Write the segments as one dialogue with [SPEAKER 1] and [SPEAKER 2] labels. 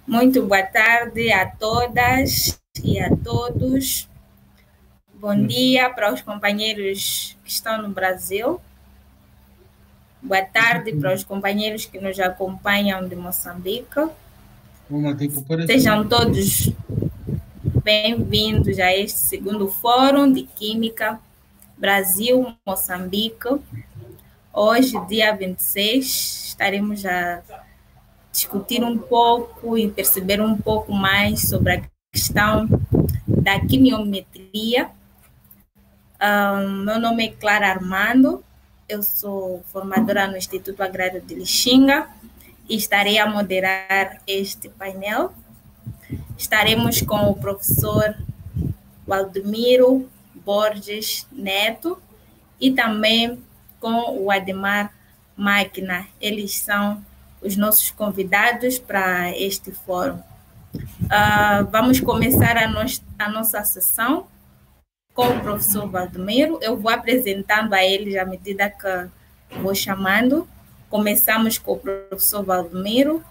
[SPEAKER 1] Muito boa tarde a todas e a todos. Bom dia para os companheiros que estão no Brasil. Boa tarde para os companheiros que nos acompanham de Moçambique. Sejam todos bem-vindos a este segundo Fórum de Química Brasil-Moçambique. Hoje, dia 26, estaremos a discutir um pouco e perceber um pouco mais sobre a questão da quimiometria. Meu nome é Clara Armando, eu sou formadora no Instituto Agrário de Lixinga e estarei a moderar este painel. Estaremos com o professor Waldemiro Borges Neto e também com o Ademar Máquina. Eles são os nossos convidados para este fórum. Vamos começar a nossa sessão com o professor Waldemiro. Eu vou apresentando a eles à medida que vou chamando. Começamos com o professor Waldemiro.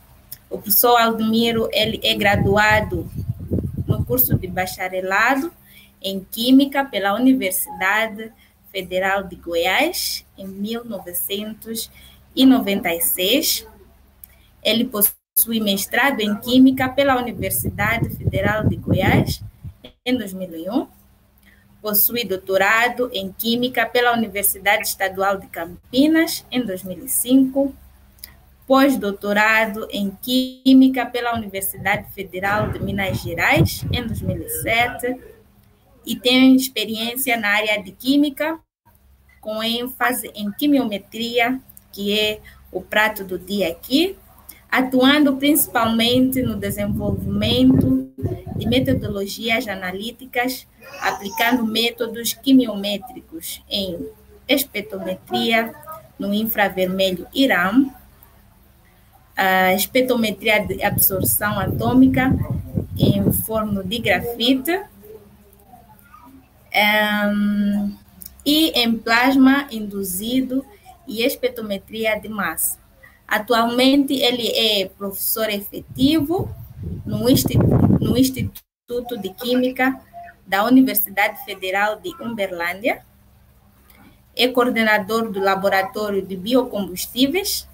[SPEAKER 1] O professor Waldemiro, ele é graduado no curso de bacharelado em Química pela Universidade Federal de Goiás, em 1996. Ele possui mestrado em Química pela Universidade Federal de Goiás, em 2001. Possui doutorado em Química pela Universidade Estadual de Campinas, em 2005. Pós-doutorado em Química pela Universidade Federal de Minas Gerais, em 2007. E tem experiência na área de Química, com ênfase em quimiometria, que é o prato do dia aqui, atuando principalmente no desenvolvimento de metodologias analíticas, aplicando métodos quimiométricos em espectrometria no infravermelho IRAM, a espectrometria de absorção atômica em forno de grafite, e em plasma induzido e espectrometria de massa. Atualmente, ele é professor efetivo no Instituto de Química da Universidade Federal de Uberlândia, é coordenador do Laboratório de Biocombustíveis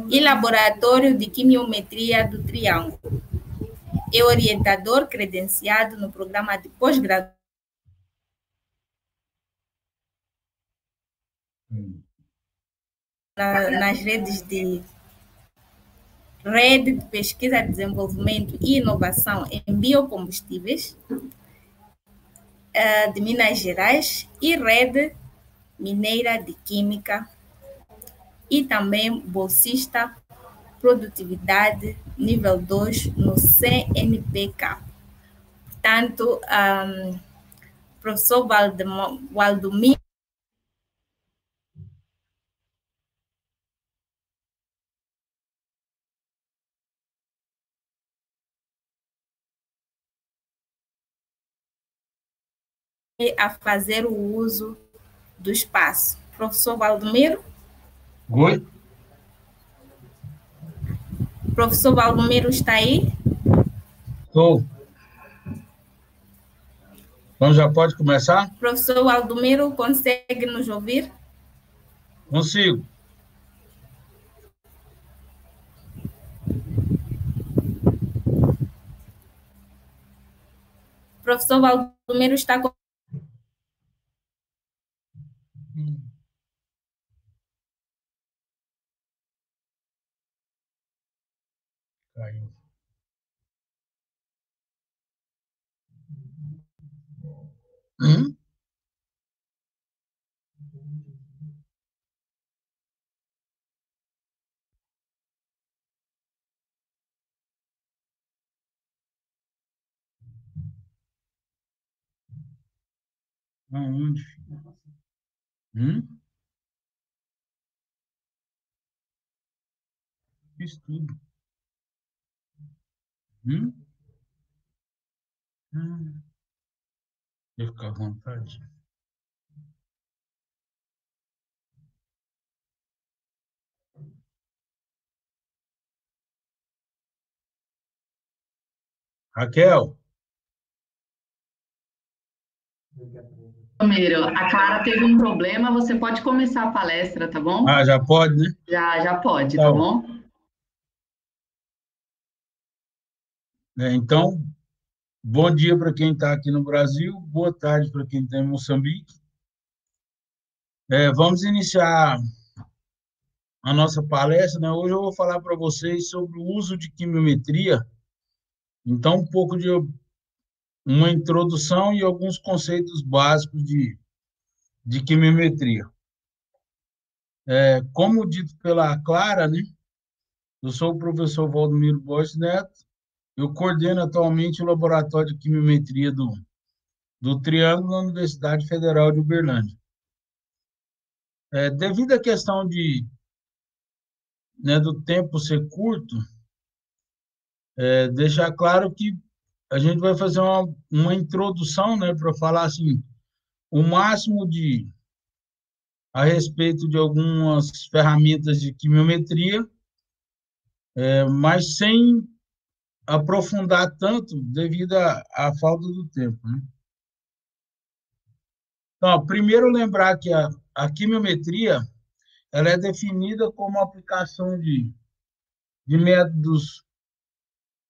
[SPEAKER 1] e Laboratório de Quimiometria do Triângulo. É orientador credenciado no programa de pós-graduação nas redes de Rede de Pesquisa, Desenvolvimento e Inovação em Biocombustíveis de Minas Gerais e Rede Mineira de Química, e também bolsista Produtividade nível 2 no CNPq. Portanto, professor Waldemiro a fazer o uso do espaço. Professor Waldemiro?
[SPEAKER 2] Oi.
[SPEAKER 1] Professor Waldemiro está aí?
[SPEAKER 2] Estou. Então já pode começar?
[SPEAKER 1] Professor Waldemiro, consegue nos ouvir?
[SPEAKER 2] Consigo.
[SPEAKER 1] Professor Waldemiro está com...
[SPEAKER 2] Caiu. Hum? Aonde? Fiz tudo. Deixa eu ficar à vontade. Raquel,
[SPEAKER 3] Romero, a Clara teve um problema, você pode começar a palestra, tá bom?
[SPEAKER 2] já pode, né?
[SPEAKER 3] Já pode, tá
[SPEAKER 2] Então,
[SPEAKER 3] bom?
[SPEAKER 2] então, bom dia para quem está aqui no Brasil, boa tarde para quem está em Moçambique. Vamos iniciar a nossa palestra, né? Hoje eu vou falar para vocês sobre o uso de quimiometria, então um pouco de uma introdução e alguns conceitos básicos de quimiometria. Como dito pela Clara, né? Eu sou o professor Valdomiro Borges Neto, eu coordeno atualmente o Laboratório de Quimiometria do Triângulo na Universidade Federal de Uberlândia. Devido à questão né, do tempo ser curto, deixar claro que a gente vai fazer uma introdução, né, para falar assim, o máximo a respeito de algumas ferramentas de quimiometria, mas sem aprofundar tanto devido à falta do tempo, né? Então, primeiro lembrar que a quimiometria ela é definida como a aplicação de métodos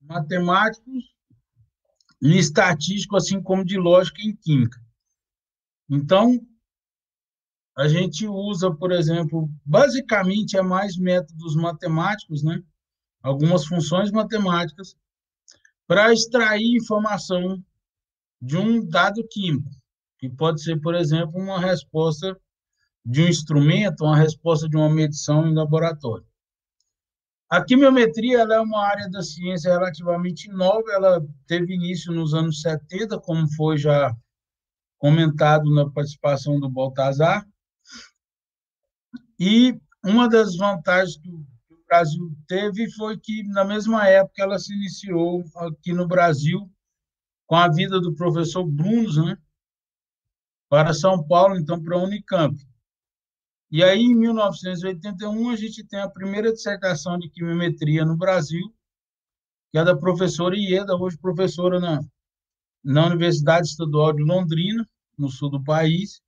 [SPEAKER 2] matemáticos e estatísticos, assim como de lógica e química. Então, a gente usa, por exemplo, basicamente é mais métodos matemáticos, né? Algumas funções matemáticas, para extrair informação de um dado químico, que pode ser, por exemplo, uma resposta de um instrumento, uma resposta de uma medição em laboratório. A quimiometria ela é uma área da ciência relativamente nova, ela teve início nos anos 70, como foi já comentado na participação do Baltazar, e uma das vantagens que o Brasil teve foi que, na mesma época, ela se iniciou aqui no Brasil com a vida do professor Brunos, né, para São Paulo, então para a Unicamp. E aí, em 1981, a gente tem a primeira dissertação de quimiometria no Brasil, que é da professora Ieda, hoje professora na Universidade Estadual de Londrina, no sul do país.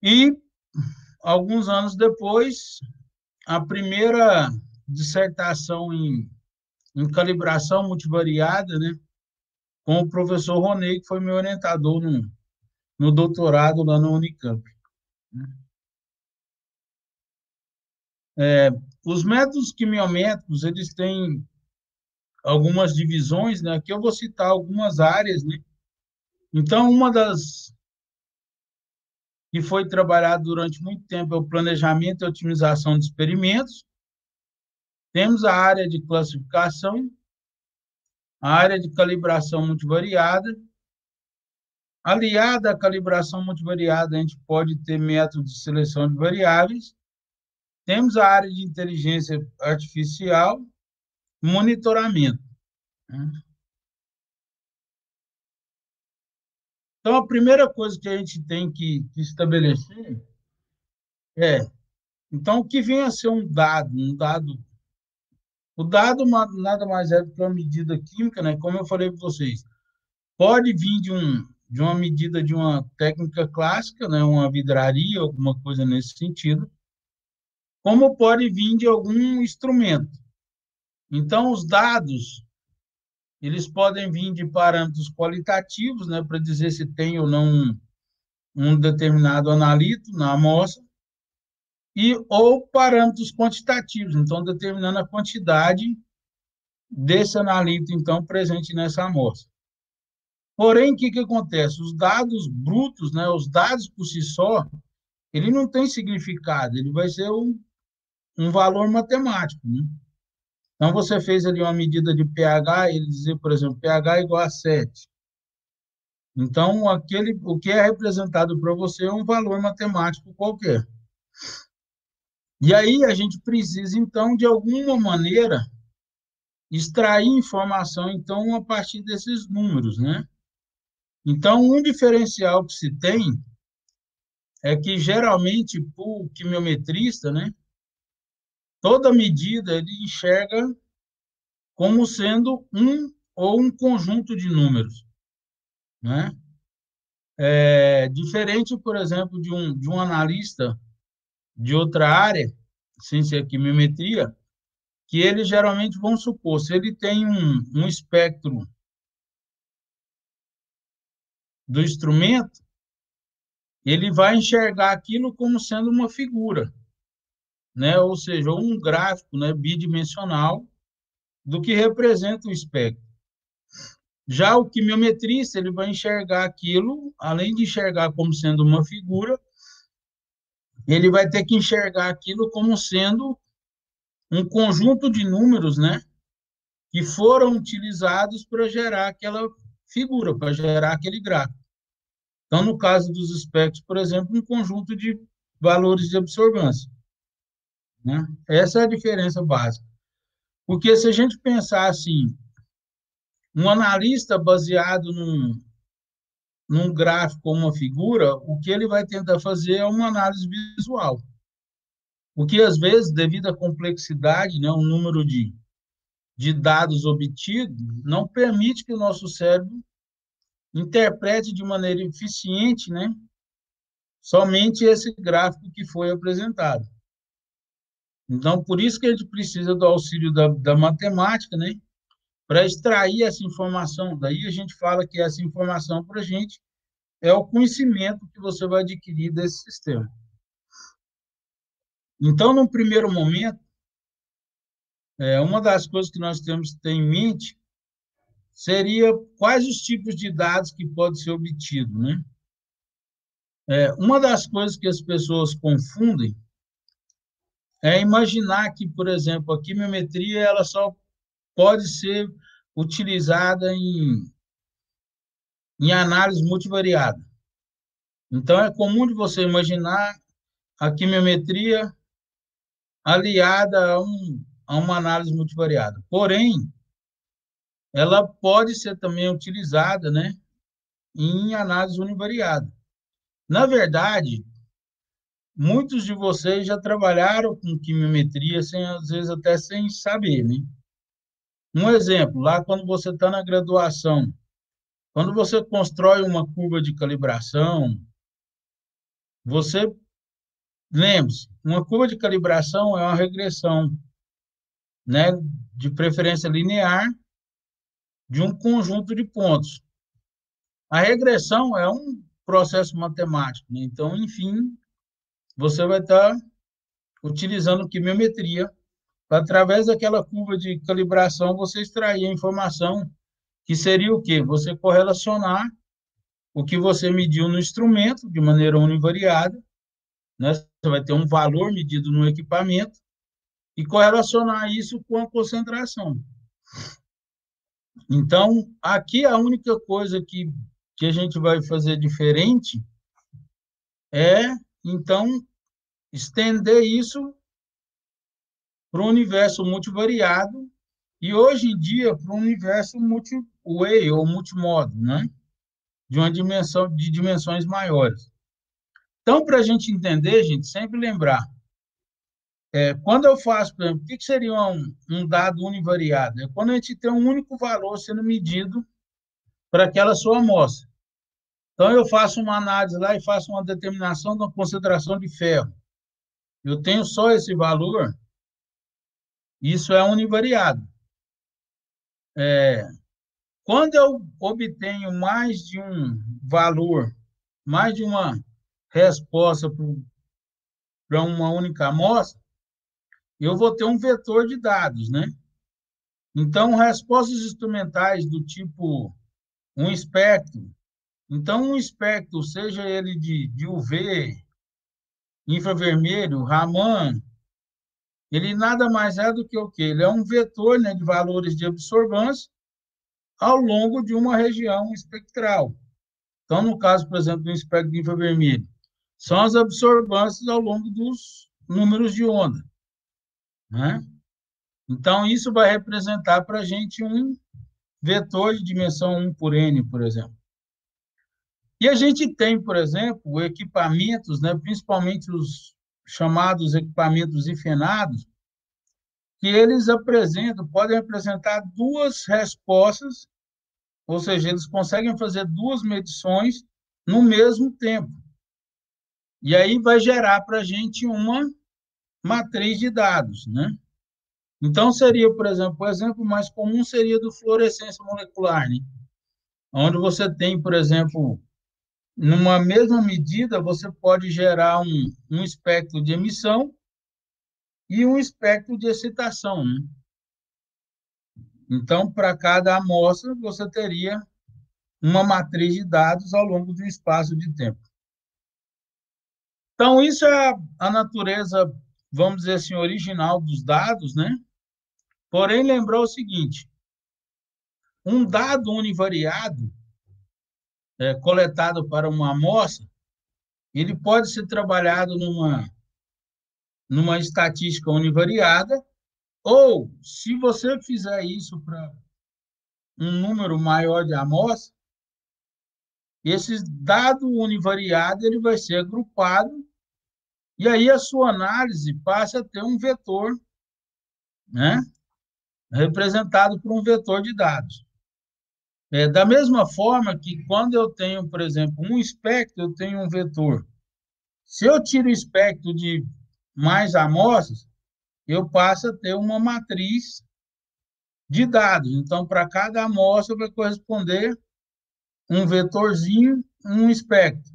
[SPEAKER 2] E, alguns anos depois, a primeira dissertação em calibração multivariada, né, com o professor Ronei, que foi meu orientador no doutorado lá na Unicamp. Os métodos quimiométricos, eles têm algumas divisões, né? Aqui eu vou citar algumas áreas, né? Então, uma das que foi trabalhada durante muito tempo é o planejamento e otimização de experimentos. Temos a área de classificação, a área de calibração multivariada. Aliada à calibração multivariada, a gente pode ter métodos de seleção de variáveis. Temos a área de inteligência artificial, monitoramento. Então, a primeira coisa que a gente tem que estabelecer então, o que vem a ser um dado? O dado nada mais é do que uma medida química, né? Como eu falei para vocês, pode vir de uma medida de uma técnica clássica, né? Uma vidraria, alguma coisa nesse sentido, como pode vir de algum instrumento. Então, os dados, eles podem vir de parâmetros qualitativos, né? Para dizer se tem ou não um determinado analito na amostra, ou parâmetros quantitativos, então determinando a quantidade desse analito então presente nessa amostra. Porém, o que acontece? Os dados brutos, né, os dados por si só, ele não tem significado, ele vai ser um valor matemático, né? Então, você fez ali uma medida de pH, ele dizer, por exemplo, pH igual a 7. Então, o que é representado para você é um valor matemático qualquer. E aí a gente precisa, então, de alguma maneira, extrair informação, então, a partir desses números, né? Então, um diferencial que se tem é que, geralmente, para o quimiometrista, né, toda medida ele enxerga como sendo um ou um conjunto de números, né? Diferente, por exemplo, de um analista de outra área, sem ser quimiometria, que ele geralmente, vamos supor, se ele tem um espectro do instrumento, ele vai enxergar aquilo como sendo uma figura, né? Ou seja, um gráfico, né, bidimensional do que representa o espectro. Já o quimiometrista, ele vai enxergar aquilo, além de enxergar como sendo uma figura, ele vai ter que enxergar aquilo como sendo um conjunto de números, né, que foram utilizados para gerar aquela figura, para gerar aquele gráfico. Então, no caso dos espectros, por exemplo, um conjunto de valores de absorvância, né? Essa é a diferença básica. Porque se a gente pensar assim, um analista baseado num gráfico ou uma figura, o que ele vai tentar fazer é uma análise visual. Porque, às vezes, devido à complexidade, né, o número de dados obtidos, não permite que o nosso cérebro interprete de maneira eficiente, né, somente esse gráfico que foi apresentado. Então, por isso que a gente precisa do auxílio da matemática, né, para extrair essa informação. Daí a gente fala que essa informação para a gente é o conhecimento que você vai adquirir desse sistema. Então, no primeiro momento, uma das coisas que nós temos que ter em mente seria quais os tipos de dados que podem ser obtidos, né? Uma das coisas que as pessoas confundem é imaginar que, por exemplo, a quimiometria ela só pode ser utilizada em análise multivariada. Então, é comum de você imaginar a quimiometria aliada a uma análise multivariada. Porém, ela pode ser também utilizada, né, em análise univariada. Na verdade, muitos de vocês já trabalharam com quimiometria, às vezes até sem saber, né? Um exemplo, lá quando você está na graduação, quando você constrói uma curva de calibração, você, lembre-se, uma curva de calibração é uma regressão, né, de preferência linear, de um conjunto de pontos. A regressão é um processo matemático, né? Então, enfim, você vai estar utilizando quimiometria para, através daquela curva de calibração, você extrair a informação que seria o quê? Você correlacionar o que você mediu no instrumento de maneira univariada, né? Você vai ter um valor medido no equipamento e correlacionar isso com a concentração. Então, aqui a única coisa que a gente vai fazer diferente é, então, estender isso para o universo multivariado e, hoje em dia, para o universo multi-way ou multimodo, né? De dimensões maiores. Então, para a gente entender, gente, sempre lembrar, quando eu faço, por exemplo, o que seria um dado univariado? É quando a gente tem um único valor sendo medido para aquela sua amostra. Então, eu faço uma análise lá e faço uma determinação da concentração de ferro. Eu tenho só esse valor, isso é univariado. Quando eu obtenho mais de um valor, mais de uma resposta para uma única amostra, eu vou ter um vetor de dados, né? Então, respostas instrumentais do tipo um espectro. Então, um espectro, seja ele de UV, infravermelho, Raman, ele nada mais é do que o quê? Ele é um vetor, né, de valores de absorvância ao longo de uma região espectral. Então, no caso, por exemplo, do espectro de infravermelho, são as absorvâncias ao longo dos números de onda, né? Então, isso vai representar para a gente um vetor de dimensão 1 por n, por exemplo. E a gente tem, por exemplo, equipamentos, né, principalmente os chamados equipamentos hifenados, que eles podem apresentar duas respostas, ou seja, eles conseguem fazer duas medições no mesmo tempo. E aí vai gerar para a gente uma matriz de dados, né? Então, seria, por exemplo, o exemplo mais comum seria do fluorescência molecular, né? Onde você tem, por exemplo, numa mesma medida, você pode gerar um espectro de emissão e um espectro de excitação, né? Então, para cada amostra, você teria uma matriz de dados ao longo de um espaço de tempo. Então, isso é a natureza, vamos dizer assim, original dos dados, né? Porém, lembrar o seguinte, um dado univariado coletado para uma amostra, ele pode ser trabalhado numa estatística univariada, ou, se você fizer isso para um número maior de amostras, esse dado univariado ele vai ser agrupado, e aí a sua análise passa a ter um vetor, né, representado por um vetor de dados. Da mesma forma que quando eu tenho, por exemplo, um espectro, eu tenho um vetor. Se eu tiro o espectro de mais amostras, eu passo a ter uma matriz de dados. Então, para cada amostra vai corresponder um vetorzinho, um espectro.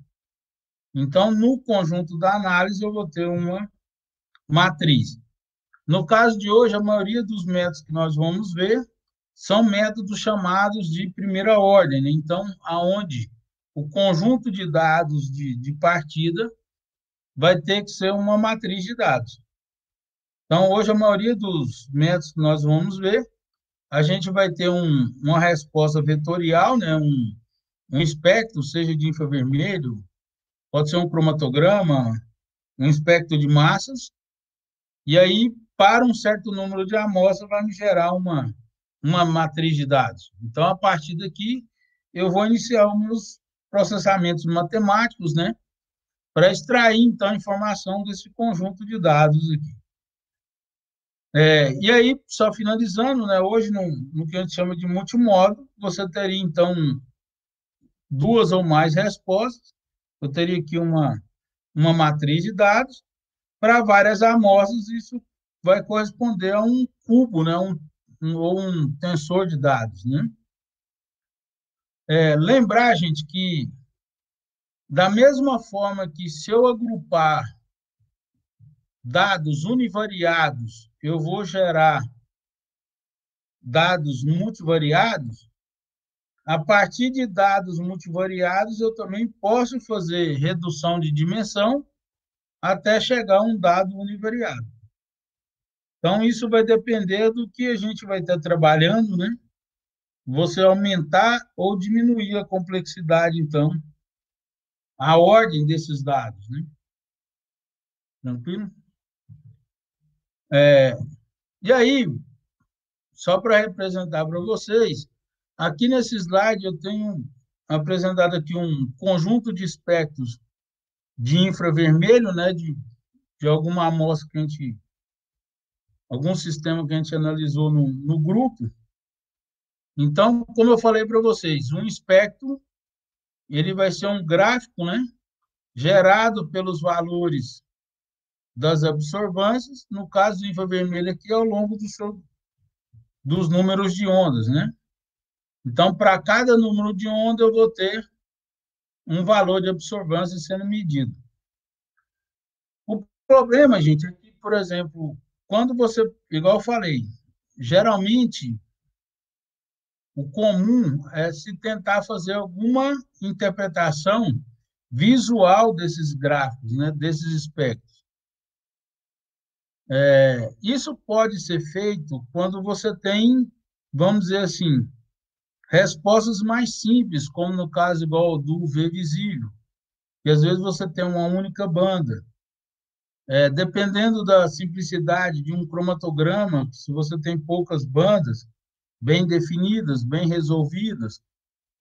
[SPEAKER 2] Então, no conjunto da análise, eu vou ter uma matriz. No caso de hoje, a maioria dos métodos que nós vamos ver são métodos chamados de primeira ordem, né? Então, aonde o conjunto de dados de partida vai ter que ser uma matriz de dados. Então, hoje, a maioria dos métodos que nós vamos ver, a gente vai ter uma resposta vetorial, né? Um espectro, seja de infravermelho, pode ser um cromatograma, um espectro de massas, e aí, para um certo número de amostras, vai me gerar uma matriz de dados. Então, a partir daqui, eu vou iniciar os meus processamentos matemáticos, né, para extrair, então, a informação desse conjunto de dados aqui. E aí, só finalizando, né, hoje, no que a gente chama de multimodo, você teria, então, duas ou mais respostas. Eu teria aqui uma matriz de dados. Para várias amostras, isso vai corresponder a um cubo, né, ou um tensor de dados, né? Lembrar, gente, que da mesma forma que se eu agrupar dados univariados, eu vou gerar dados multivariados, a partir de dados multivariados, eu também posso fazer redução de dimensão até chegar a um dado univariado. Então, isso vai depender do que a gente vai estar trabalhando, né? Você aumentar ou diminuir a complexidade, então, a ordem desses dados, né? Tranquilo? E aí, só para representar para vocês, aqui nesse slide eu tenho apresentado aqui um conjunto de espectros de infravermelho, né, de alguma amostra que a gente, algum sistema que a gente analisou no grupo. Então, como eu falei para vocês, um espectro, ele vai ser um gráfico, né, gerado pelos valores das absorvâncias, no caso do infravermelho aqui, ao longo dos números de ondas, né? Então, para cada número de onda, eu vou ter um valor de absorvância sendo medido. O problema, gente, é que, por exemplo, quando você, igual eu falei, geralmente o comum é se tentar fazer alguma interpretação visual desses gráficos, né, desses espectros. Isso pode ser feito quando você tem, vamos dizer assim, respostas mais simples, como no caso igual do UV visível, que às vezes você tem uma única banda. Dependendo da simplicidade de um cromatograma, se você tem poucas bandas bem definidas, bem resolvidas,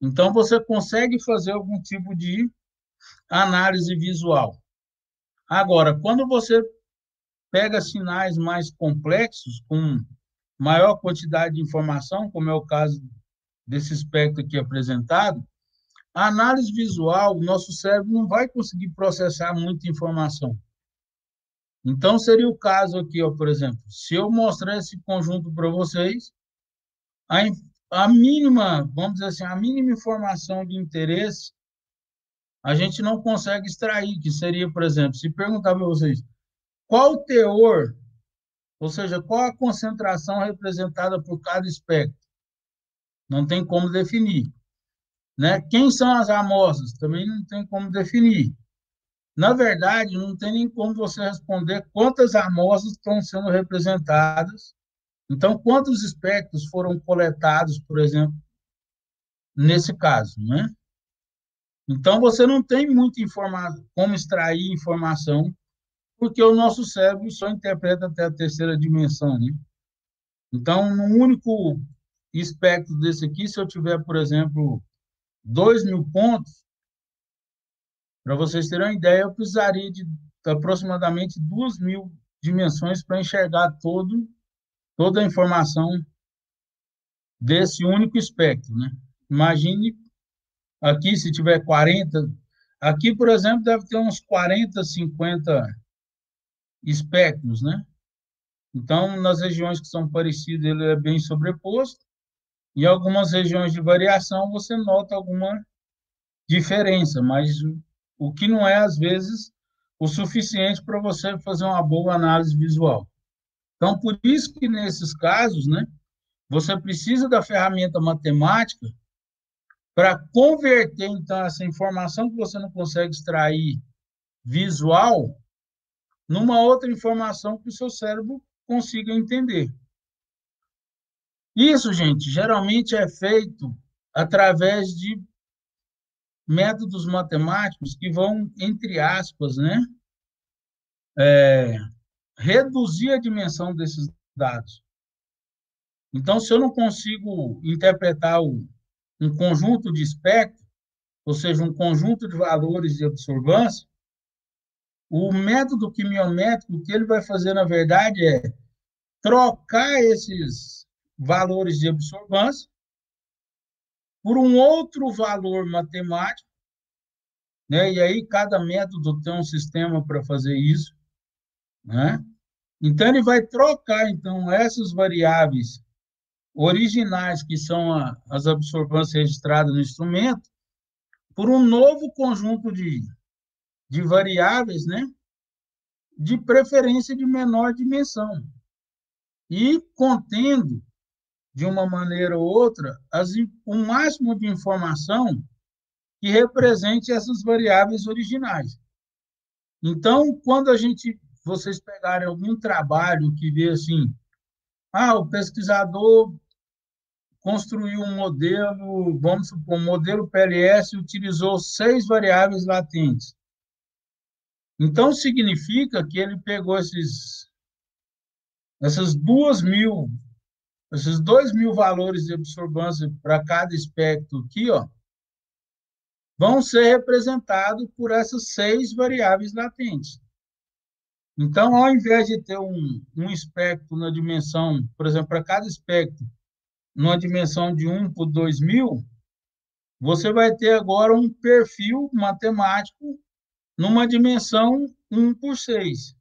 [SPEAKER 2] então você consegue fazer algum tipo de análise visual. Agora, quando você pega sinais mais complexos, com maior quantidade de informação, como é o caso desse espectro aqui apresentado, a análise visual, o nosso cérebro não vai conseguir processar muita informação. Então, seria o caso aqui, ó, por exemplo, se eu mostrar esse conjunto para vocês, a mínima, vamos dizer assim, a mínima informação de interesse, a gente não consegue extrair, que seria, por exemplo, se perguntar para vocês, qual o teor, ou seja, qual a concentração representada por cada espectro? Não tem como definir. Né? Quem são as amostras? Também não tem como definir. Na verdade, não tem nem como você responder quantas amostras estão sendo representadas. Então, quantos espectros foram coletados, por exemplo, nesse caso, né? Então, você não tem muita informação, como extrair informação, porque o nosso cérebro só interpreta até a terceira dimensão, né? Então, no único espectro desse aqui, se eu tiver, por exemplo, 2.000 pontos, para vocês terem uma ideia, eu precisaria de aproximadamente 2.000 dimensões para enxergar toda a informação desse único espectro, né? Imagine aqui, se tiver 40, aqui, por exemplo, deve ter uns 40, 50 espectros, né? Então, nas regiões que são parecidas, ele é bem sobreposto. Em algumas regiões de variação, você nota alguma diferença, mas o que não é, às vezes, o suficiente para você fazer uma boa análise visual. Então, por isso que, nesses casos, né, você precisa da ferramenta matemática para converter, então, essa informação que você não consegue extrair visual numa outra informação que o seu cérebro consiga entender. Isso, gente, geralmente é feito através de métodos matemáticos que vão, entre aspas, né, reduzir a dimensão desses dados. Então, se eu não consigo interpretar um conjunto de espectros, ou seja, um conjunto de valores de absorvância, o método quimiométrico, o que ele vai fazer, na verdade, é trocar esses valores de absorvância por um outro valor matemático, né? E aí cada método tem um sistema para fazer isso, né? Então, ele vai trocar, então, essas variáveis originais, que são as absorvâncias registradas no instrumento, por um novo conjunto de variáveis, né? De preferência de menor dimensão, e contendo, de uma maneira ou outra, o máximo de informação que represente essas variáveis originais. Então, quando vocês pegarem algum trabalho que vê assim, o pesquisador construiu um modelo, vamos supor, um modelo PLS, utilizou 6 variáveis latentes. Então, significa que ele pegou esses 2.000 valores de absorvância para cada espectro aqui, ó, vão ser representados por essas 6 variáveis latentes. Então, ao invés de ter um espectro na dimensão, por exemplo, para cada espectro, numa dimensão de 1 por 2.000, você vai ter agora um perfil matemático numa dimensão 1 por 6.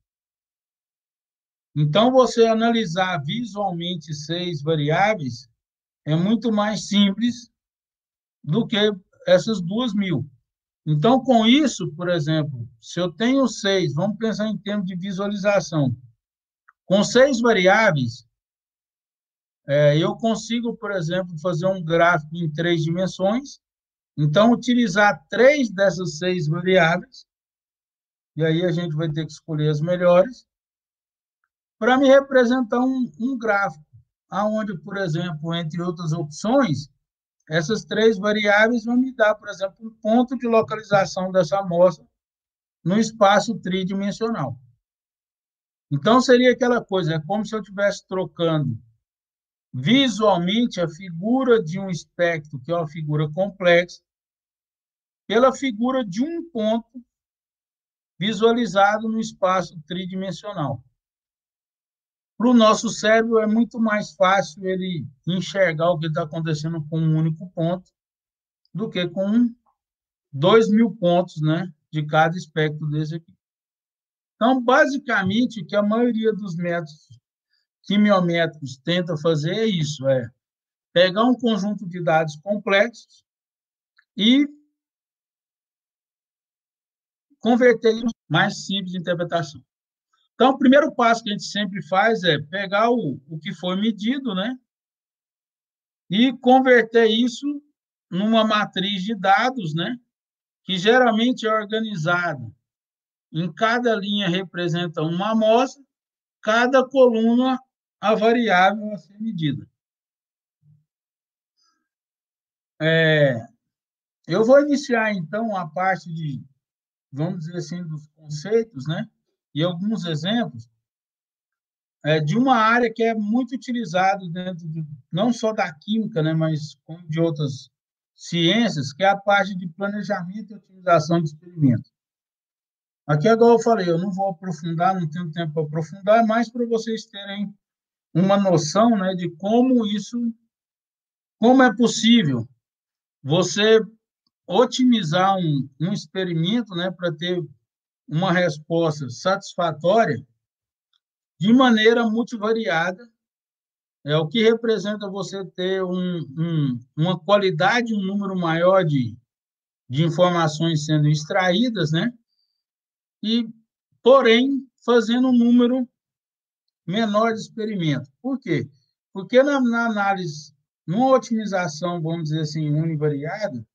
[SPEAKER 2] Então, você analisar visualmente 6 variáveis é muito mais simples do que essas 2.000. Então, com isso, por exemplo, se eu tenho 6, vamos pensar em termos de visualização. Com 6 variáveis, eu consigo, por exemplo, fazer um gráfico em 3 dimensões. Então, utilizar 3 dessas 6 variáveis, e aí a gente vai ter que escolher as melhores, para me representar um gráfico, onde, por exemplo, entre outras opções, essas 3 variáveis vão me dar, por exemplo, um ponto de localização dessa amostra no espaço tridimensional. Então, seria aquela coisa, é como se eu estivesse trocando visualmente a figura de um espectro, que é uma figura complexa, pela figura de um ponto visualizado no espaço tridimensional. para o nosso cérebro é muito mais fácil ele enxergar o que está acontecendo com um único ponto do que com 2.000 pontos, né, de cada espectro desse aqui. Então, basicamente, o que a maioria dos métodos quimiométricos tenta fazer é isso, é pegar um conjunto de dados complexos e converter em mais simples de interpretação. Então, o primeiro passo que a gente sempre faz é pegar o que foi medido, né, e converter isso numa matriz de dados, né, que geralmente é organizada. Em cada linha representa uma amostra, cada coluna a variável a ser medida. Eu vou iniciar, então, a parte de, vamos dizer assim, dos conceitos, né, e alguns exemplos de uma área que é muito utilizada dentro não só da química, né, mas como de outras ciências, que é a parte de planejamento e otimização de experimentos. Aqui, agora eu falei, eu não vou aprofundar, não tenho tempo para aprofundar, mas para vocês terem uma noção, né, de como é possível você otimizar um experimento, né, para ter uma resposta satisfatória de maneira multivariada, o que representa você ter uma qualidade, um número maior de informações sendo extraídas, né, e, porém, fazendo um número menor de experimentos. Por quê? Porque na análise, numa otimização, vamos dizer assim, univariada,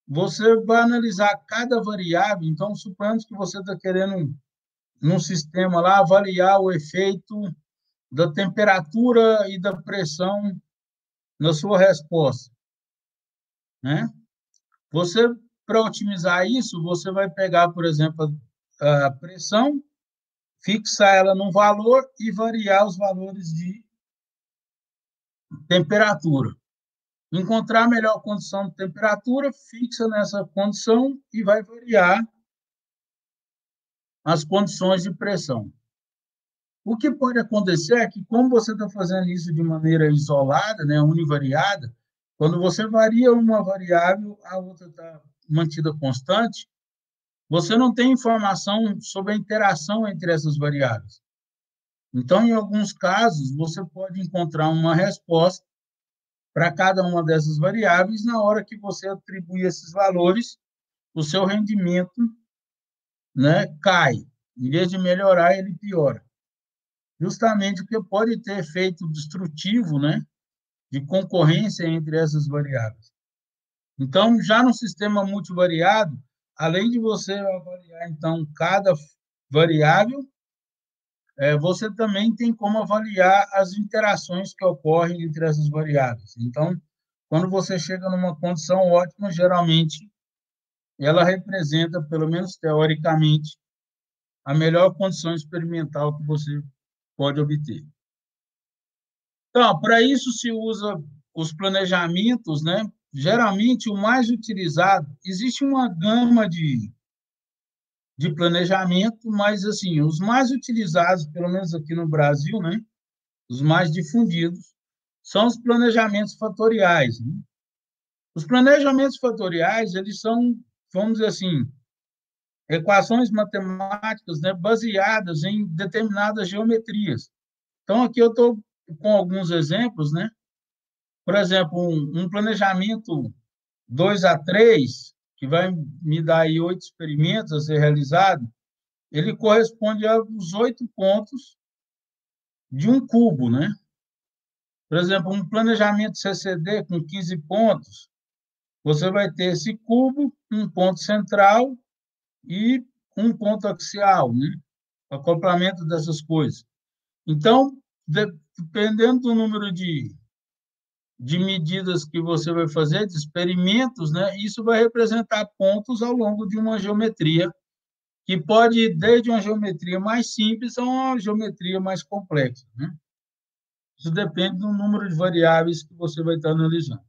[SPEAKER 2] você vai analisar cada variável. Então, suponhamos que você está querendo, num sistema lá, avaliar o efeito da temperatura e da pressão na sua resposta, né? Você, para otimizar isso, você vai pegar, por exemplo, a pressão, fixar ela num valor e variar os valores de temperatura. Encontrar a melhor condição de temperatura, fixa nessa condição e vai variar as condições de pressão. O que pode acontecer é que, como você está fazendo isso de maneira isolada, né, univariada, quando você varia uma variável, a outra está mantida constante, você não tem informação sobre a interação entre essas variáveis. Então, em alguns casos, você pode encontrar uma resposta para cada uma dessas variáveis. Na hora que você atribui esses valores, o seu rendimento, né, cai. Em vez de melhorar, ele piora. Justamente porque pode ter efeito destrutivo, né, de concorrência entre essas variáveis. Então, já no sistema multivariado, além de você avaliar, então, cada variável, você também tem como avaliar as interações que ocorrem entre essas variáveis. Então, quando você chega numa condição ótima, geralmente, ela representa, pelo menos teoricamente, a melhor condição experimental que você pode obter. Então, para isso se usa os planejamentos, né? Geralmente, o mais utilizado, existe uma gama de planejamento, mas, assim, os mais utilizados, pelo menos aqui no Brasil, né? Os mais difundidos, são os planejamentos fatoriais, né? Os planejamentos fatoriais, eles são, vamos dizer assim, equações matemáticas, né, baseadas em determinadas geometrias. Então, aqui eu estou com alguns exemplos, né? Por exemplo, um planejamento 2-3, que vai me dar aí 8 experimentos a ser realizado, ele corresponde aos 8 pontos de um cubo, né? Por exemplo, um planejamento CCD com 15 pontos, você vai ter esse cubo, um ponto central e um ponto axial, né? O acoplamento dessas coisas. Então, dependendo do número de medidas que você vai fazer, de experimentos, né? Isso vai representar pontos ao longo de uma geometria, que pode ir desde uma geometria mais simples a uma geometria mais complexa, né? Isso depende do número de variáveis que você vai estar analisando.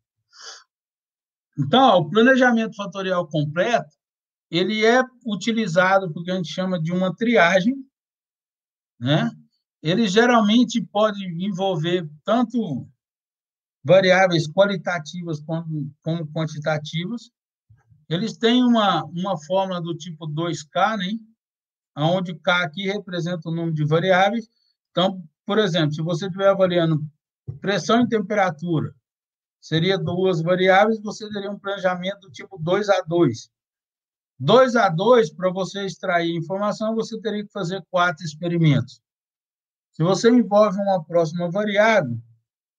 [SPEAKER 2] Então, o planejamento fatorial completo, ele é utilizado porque a gente chama de uma triagem, né? ele geralmente pode envolver tanto variáveis qualitativas como quantitativas. Eles têm uma fórmula do tipo 2K, né? Onde K aqui representa o número de variáveis. Então, por exemplo, se você estiver avaliando pressão e temperatura, seria duas variáveis, você teria um planejamento do tipo 2A2. 2A2, para você extrair informação, você teria que fazer 4 experimentos. Se você envolve uma próxima variável,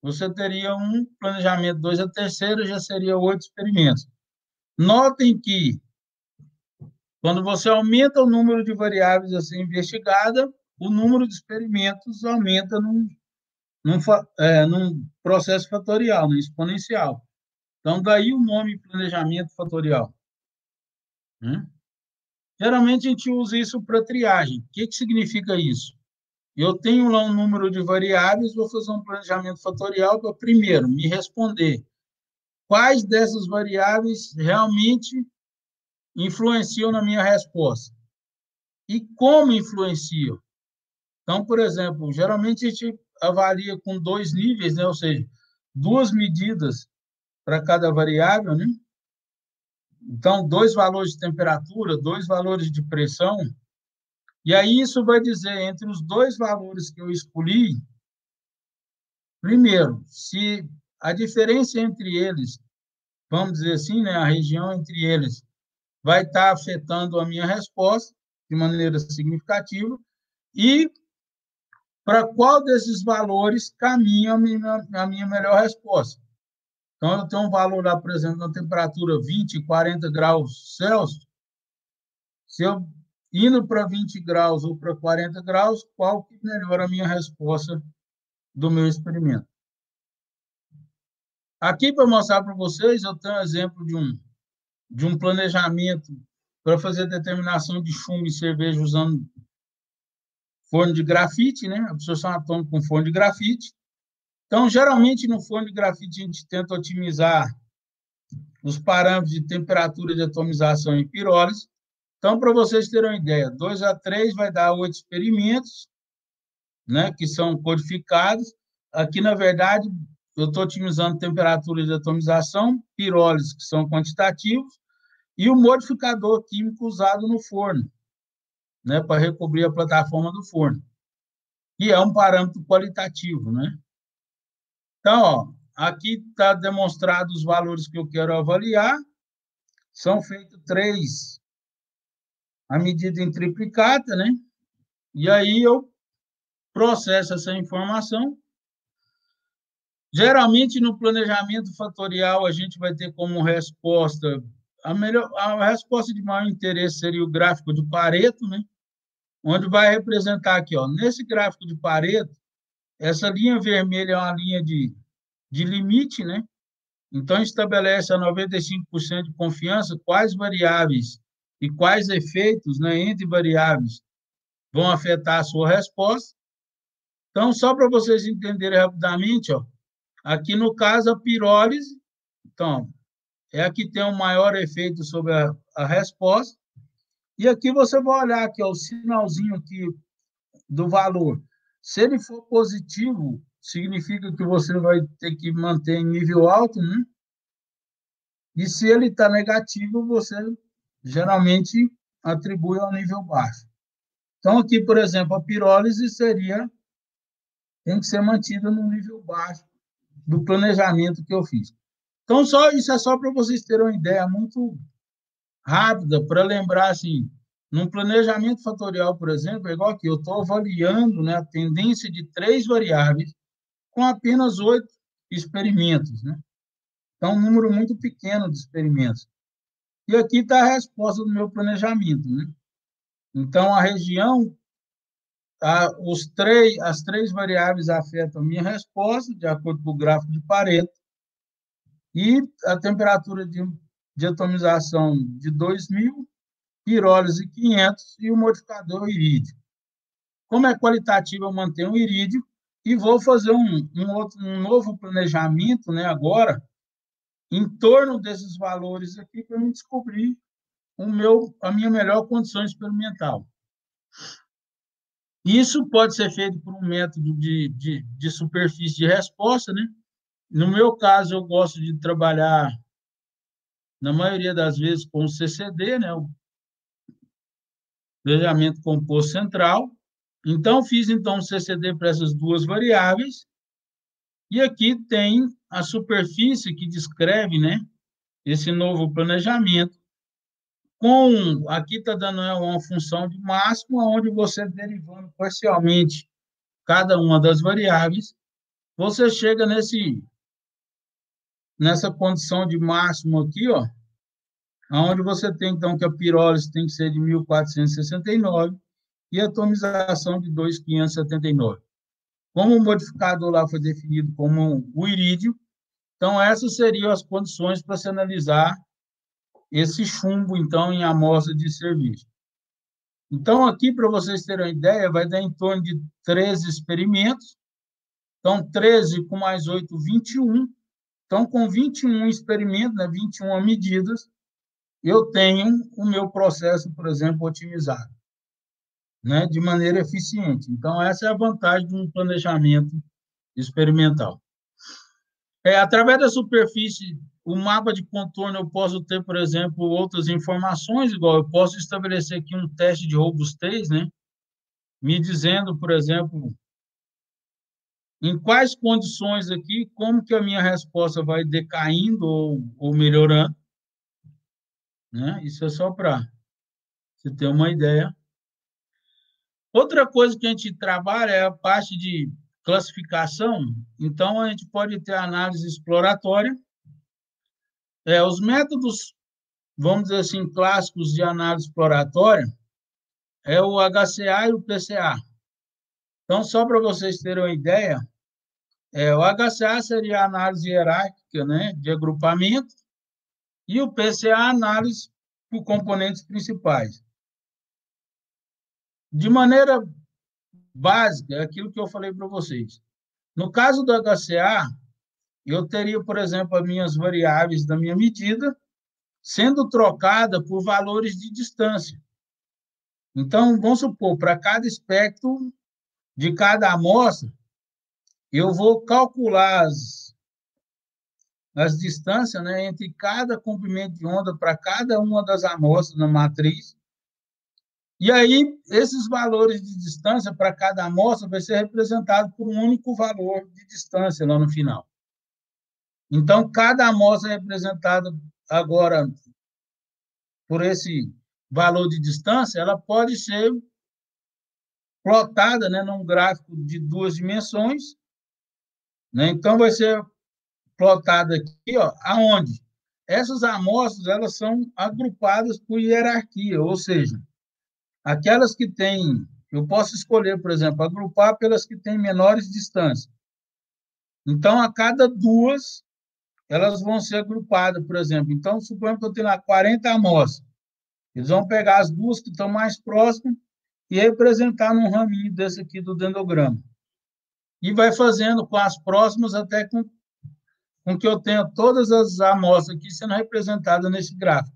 [SPEAKER 2] você teria um planejamento 2A3, já seria 8 experimentos. Notem que, quando você aumenta o número de variáveis a ser investigada, o número de experimentos aumenta num processo fatorial, né, exponencial. Então, daí o nome planejamento fatorial. Né? Geralmente, a gente usa isso para triagem. O que significa isso? Eu tenho lá um número de variáveis, vou fazer um planejamento fatorial para, primeiro, me responder quais dessas variáveis realmente influenciam na minha resposta e como influenciam. Então, por exemplo, geralmente a gente avalia com 2 níveis, né? Ou seja, 2 medidas para cada variável, né? Então, 2 valores de temperatura, 2 valores de pressão, e aí isso vai dizer, entre os 2 valores que eu escolhi, primeiro, se a diferença entre eles, vamos dizer assim, né, a região entre eles, vai estar afetando a minha resposta de maneira significativa, e para qual desses valores caminha a minha melhor resposta. Então, eu tenho um valor lá, por exemplo, na temperatura 20, 40 graus Celsius. Se eu indo para 20 graus ou para 40 graus, qual que melhora a minha resposta do meu experimento? Aqui, para mostrar para vocês, eu tenho um exemplo de um planejamento para fazer determinação de chumbo em cerveja usando forno de grafite, né? Absorção atômica com forno de grafite. Então, geralmente, no forno de grafite, a gente tenta otimizar os parâmetros de temperatura de atomização e pirólise. Então, para vocês terem uma ideia, 2A3 vai dar 8 experimentos, né, que são codificados. Aqui, na verdade, eu estou otimizando temperatura de atomização, pirólise, que são quantitativos, e o modificador químico usado no forno, né, para recobrir a plataforma do forno, que é um parâmetro qualitativo, né? Então, ó, aqui está demonstrado os valores que eu quero avaliar. São feitos 3 a medida em triplicata, né? E aí eu processo essa informação. Geralmente, no planejamento fatorial, a gente vai ter como resposta, a resposta de maior interesse seria o gráfico de Pareto, né? Onde vai representar aqui, ó, nesse gráfico de Pareto, essa linha vermelha é uma linha de limite, né? Então, estabelece a 95% de confiança quais variáveis e quais efeitos, né, entre variáveis vão afetar a sua resposta. Então, só para vocês entenderem rapidamente, ó, aqui no caso a pirólise, então, é a que tem o maior efeito sobre a resposta. E aqui você vai olhar aqui, ó, o sinalzinho aqui do valor. Se ele for positivo, significa que você vai ter que manter em nível alto, né? E se ele está negativo, você geralmente atribui ao nível baixo. Então, aqui, por exemplo, a pirólise tem que ser mantida no nível baixo do planejamento que eu fiz. Então, isso é só para vocês terem uma ideia muito rápida, para lembrar, assim, num planejamento fatorial, por exemplo, é igual aqui, eu estou avaliando, né, a tendência de 3 variáveis com apenas 8 experimentos, né? Então, um número muito pequeno de experimentos. E aqui está a resposta do meu planejamento, né? Então, a região, as 3 variáveis afetam a minha resposta, de acordo com o gráfico de Pareto, e a temperatura de atomização de 2.000, pirólise 500 e o modificador irídio. Como é qualitativo, eu mantenho o irídio e vou fazer um novo planejamento, né, agora, em torno desses valores aqui, para eu descobrir a minha melhor condição experimental. Isso pode ser feito por um método de superfície de resposta, né? No meu caso, eu gosto de trabalhar, na maioria das vezes, com o CCD, né? O planejamento composto central. Então, fiz então um CCD para essas duas variáveis, e aqui tem a superfície que descreve, né, esse novo planejamento. Aqui está dando uma função de máximo, onde você, derivando parcialmente cada uma das variáveis, você chega nessa condição de máximo aqui, ó, onde você tem, então, que a pirólise tem que ser de 1469 e a atomização de 2.579. Como o modificador lá foi definido como o irídio, então essas seriam as condições para se analisar esse chumbo, então, em amostra de serviço. Então, aqui, para vocês terem uma ideia, vai dar em torno de 13 experimentos. Então, 13 com mais 8, 21. Então, com 21 experimentos, né, 21 medidas, eu tenho o meu processo, por exemplo, otimizado, né, de maneira eficiente. Então, essa é a vantagem de um planejamento experimental. Através da superfície, o mapa de contorno, eu posso ter, por exemplo, outras informações, igual eu posso estabelecer aqui um teste de robustez, né, me dizendo, por exemplo, em quais condições aqui, como que a minha resposta vai decaindo ou melhorando, né? Isso é só para você ter uma ideia. Outra coisa que a gente trabalha é a parte de classificação. Então, a gente pode ter análise exploratória. Os métodos, vamos dizer assim, clássicos de análise exploratória é o HCA e o PCA. Então, só para vocês terem uma ideia, o HCA seria a análise hierárquica, né, de agrupamento, e o PCA, a análise por componentes principais. De maneira básica, é aquilo que eu falei para vocês. No caso do HCA, eu teria, por exemplo, as minhas variáveis da minha medida sendo trocada por valores de distância. Então, vamos supor, para cada espectro de cada amostra, eu vou calcular as distâncias, né, entre cada comprimento de onda para cada uma das amostras na matriz. E aí, esses valores de distância para cada amostra vai ser representado por um único valor de distância lá no final. Então, cada amostra é representada agora por esse valor de distância, ela pode ser plotada, né, num gráfico de 2 dimensões, né? Então, vai ser plotada aqui, ó, aonde essas amostras elas são agrupadas por hierarquia, ou seja, aquelas que têm, eu posso escolher, por exemplo, agrupar pelas que têm menores distâncias. Então, a cada duas, elas vão ser agrupadas, por exemplo. Então, suponhamos que eu tenho lá 40 amostras. Eles vão pegar as duas que estão mais próximas e representar num raminho desse aqui do dendrograma. E vai fazendo com as próximas até com que eu tenha todas as amostras aqui sendo representadas nesse gráfico.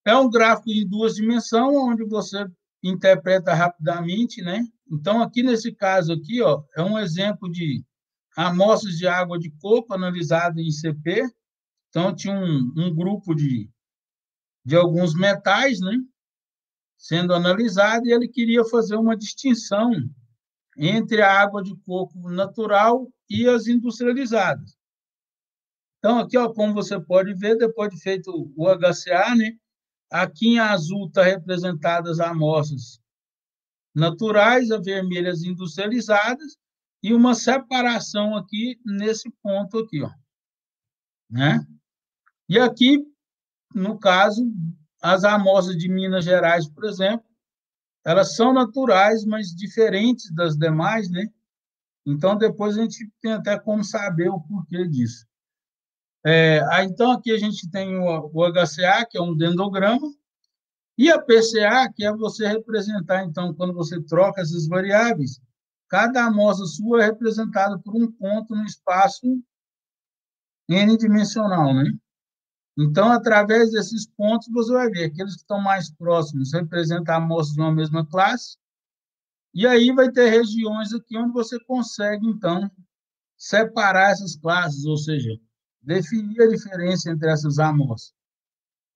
[SPEAKER 2] É um gráfico em 2 dimensões, onde você interpreta rapidamente, né? Então, aqui nesse caso aqui, ó, é um exemplo de amostras de água de coco analisada em CP. Então, tinha um grupo de alguns metais, né, sendo analisado, e ele queria fazer uma distinção entre a água de coco natural e as industrializadas. Então, aqui, ó, como você pode ver, depois de feito o HCA, né, aqui em azul está representadas as amostras naturais, a vermelhas industrializadas, e uma separação aqui nesse ponto aqui, ó, né? E aqui, no caso, as amostras de Minas Gerais, por exemplo, elas são naturais, mas diferentes das demais, né? Então, depois a gente tem até como saber o porquê disso. Então, aqui a gente tem o HCA, que é um dendrograma, e a PCA, que é você representar, então, quando você troca essas variáveis, cada amostra sua é representada por um ponto no espaço n-dimensional, né? Então, através desses pontos, você vai ver aqueles que estão mais próximos representam amostras de uma mesma classe, E aí vai ter regiões aqui onde você consegue, então, separar essas classes, ou seja, definir a diferença entre essas amostras.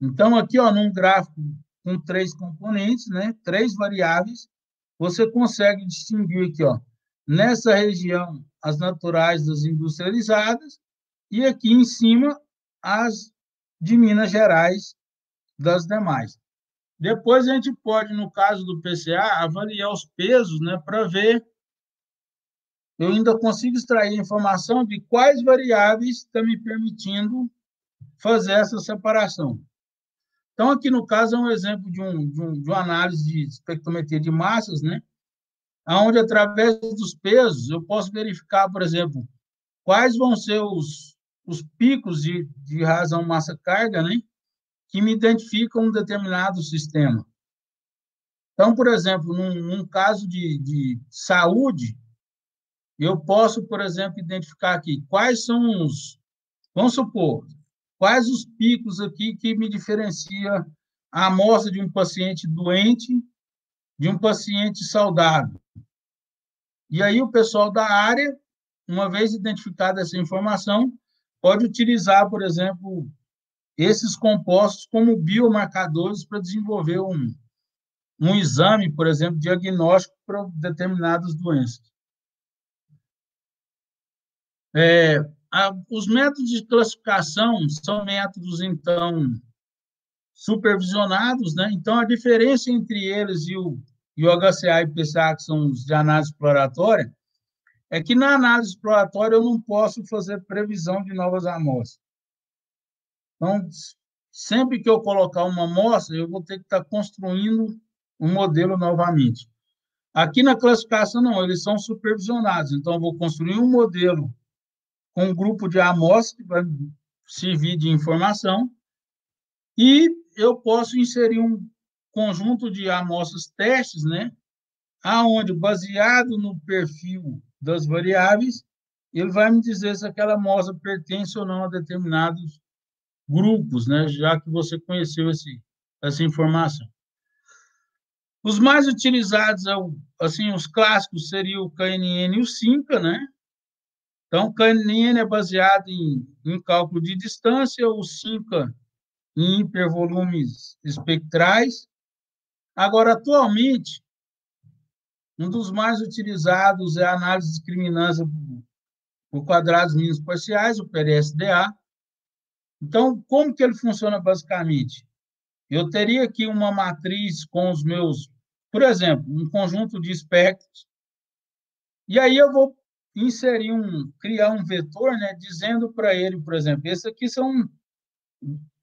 [SPEAKER 2] Então, aqui, ó, num gráfico com 3 componentes, né, 3 variáveis, você consegue distinguir aqui, ó, nessa região, as naturais das industrializadas, e aqui em cima, as de Minas Gerais das demais. Depois a gente pode, no caso do PCA, avaliar os pesos, né, para ver, eu ainda consigo extrair informação de quais variáveis estão me permitindo fazer essa separação. Então, aqui no caso, é um exemplo de uma análise de espectrometria de massas, né, onde, através dos pesos, eu posso verificar, por exemplo, quais vão ser os picos de razão massa-carga, né, que me identificam um determinado sistema. Então, por exemplo, num caso de saúde, eu posso, por exemplo, identificar aqui quais são vamos supor, quais os picos aqui que me diferencia a amostra de um paciente doente de um paciente saudável. E aí o pessoal da área, uma vez identificada essa informação, pode utilizar, por exemplo, esses compostos como biomarcadores para desenvolver um exame, por exemplo, diagnóstico para determinadas doenças. Os métodos de classificação são métodos, então, supervisionados, né? Então, a diferença entre eles e o HCA e PCA, que são os de análise exploratória, é que na análise exploratória eu não posso fazer previsão de novas amostras. Então, sempre que eu colocar uma amostra, eu vou ter que estar construindo um modelo novamente. Aqui na classificação, não, eles são supervisionados. Então, eu vou construir um modelo com um grupo de amostras que vai servir de informação e eu posso inserir um conjunto de amostras testes, né, aonde, baseado no perfil das variáveis, ele vai me dizer se aquela amostra pertence ou não a determinados grupos, né, já que você conheceu essa informação. Os mais utilizados, assim, os clássicos seriam o KNN e o SINCA, né? Então, o KNN é baseado em cálculo de distância, o SINCA em hipervolumes espectrais. Agora, atualmente, um dos mais utilizados é a análise de discriminância por quadrados mínimos parciais, o PLSDA. Então, como que ele funciona basicamente? Eu teria aqui uma matriz com os meus, por exemplo, um conjunto de espectros, e aí eu vou criar um vetor, né, dizendo para ele, por exemplo, esses aqui são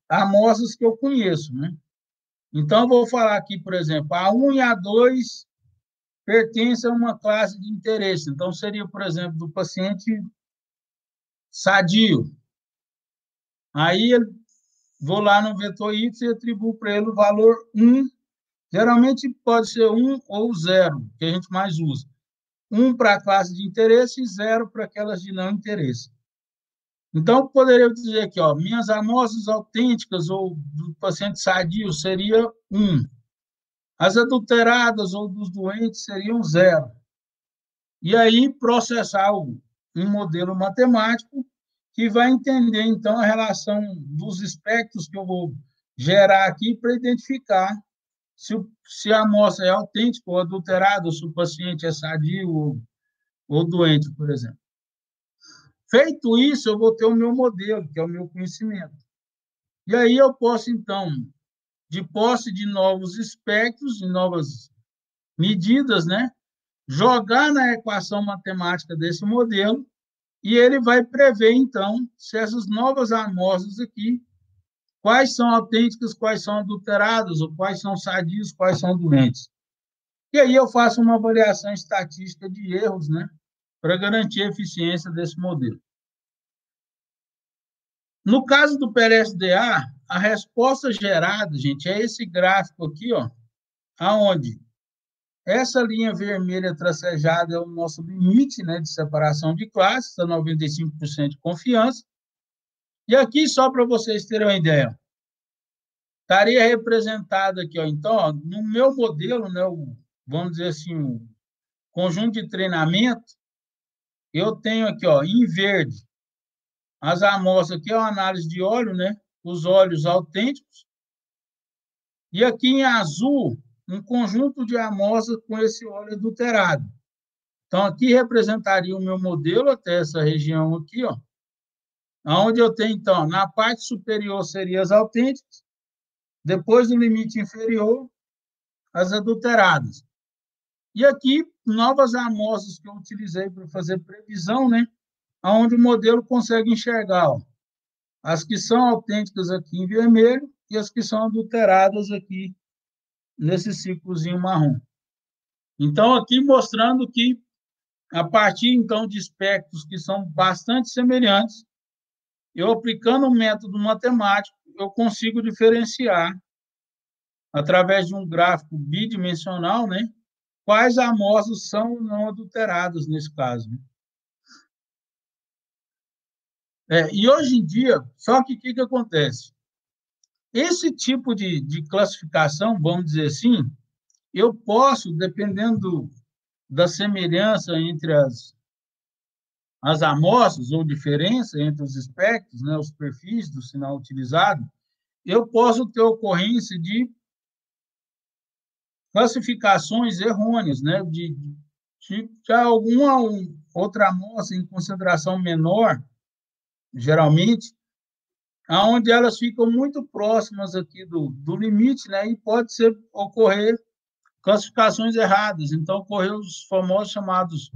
[SPEAKER 2] amostras que eu conheço, né? Então, eu vou falar aqui, por exemplo, a 1 e a 2 pertencem a uma classe de interesse. Então, seria, por exemplo, do paciente sadio. Aí, vou lá no vetor Y e atribuo para ele o valor 1. Geralmente, pode ser 1 ou 0, que a gente mais usa. 1 para a classe de interesse e 0 para aquelas de não interesse. Então, poderia dizer aqui, ó, minhas amostras autênticas ou do paciente sadio seria 1. As adulteradas ou dos doentes seriam 0. E aí, processar um modelo matemático que vai entender, então, a relação dos espectros que eu vou gerar aqui para identificar se a amostra é autêntica ou adulterada, ou se o paciente é sadio ou doente, por exemplo. Feito isso, eu vou ter o meu modelo, que é o meu conhecimento. E aí eu posso, então, de posse de novos espectros, de novas medidas, né, jogar na equação matemática desse modelo e ele vai prever, então, se essas novas amostras aqui, quais são autênticas, quais são adulteradas, ou quais são sadios, quais são doentes. E aí eu faço uma avaliação estatística de erros, né, para garantir a eficiência desse modelo. No caso do PLSDA, a resposta gerada, gente, é esse gráfico aqui, ó, aonde essa linha vermelha tracejada é o nosso limite, né, de separação de classes, a 95% de confiança. E aqui, só para vocês terem uma ideia, estaria representado aqui, ó, então, ó, no meu modelo, né, vamos dizer assim, conjunto de treinamento, eu tenho aqui, ó, em verde, as amostras aqui é uma análise de óleo, né? Os óleos autênticos. E aqui em azul, um conjunto de amostras com esse óleo adulterado. Então, aqui representaria o meu modelo até essa região aqui, ó. Onde eu tenho, então, na parte superior seriam as autênticas, depois do limite inferior, as adulteradas. E aqui, novas amostras que eu utilizei para fazer previsão, né? Onde o modelo consegue enxergar, ó, as que são autênticas aqui em vermelho e as que são adulteradas aqui nesse círculozinho marrom. Então, aqui mostrando que, a partir, então, de espectros que são bastante semelhantes, eu aplicando um método matemático, eu consigo diferenciar, através de um gráfico bidimensional, né, quais amostras são ou não adulteradas nesse caso. E hoje em dia, só que o que acontece? Esse tipo de classificação, vamos dizer assim, eu posso, dependendo da semelhança entre as amostras, ou diferença entre os espectros, né, os perfis do sinal utilizado, eu posso ter ocorrência de classificações errôneas, né, de alguma outra amostra em concentração menor, geralmente, onde elas ficam muito próximas aqui do limite, né, e pode ocorrer classificações erradas. Então, ocorreu os famosos chamados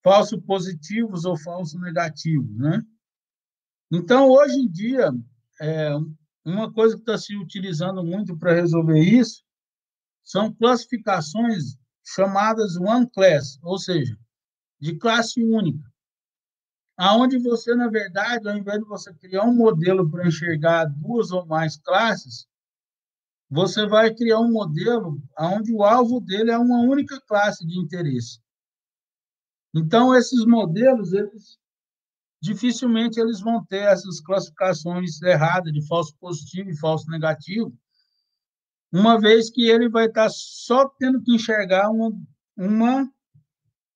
[SPEAKER 2] falsos positivos ou falsos negativos, né? Então, hoje em dia, uma coisa que está se utilizando muito para resolver isso são classificações chamadas one class, ou seja, de classe única, aonde você, na verdade, ao invés de você criar um modelo para enxergar duas ou mais classes, você vai criar um modelo onde o alvo dele é uma única classe de interesse. Então, esses modelos, dificilmente eles vão ter essas classificações erradas de falso positivo e falso negativo, uma vez que ele vai estar só tendo que enxergar uma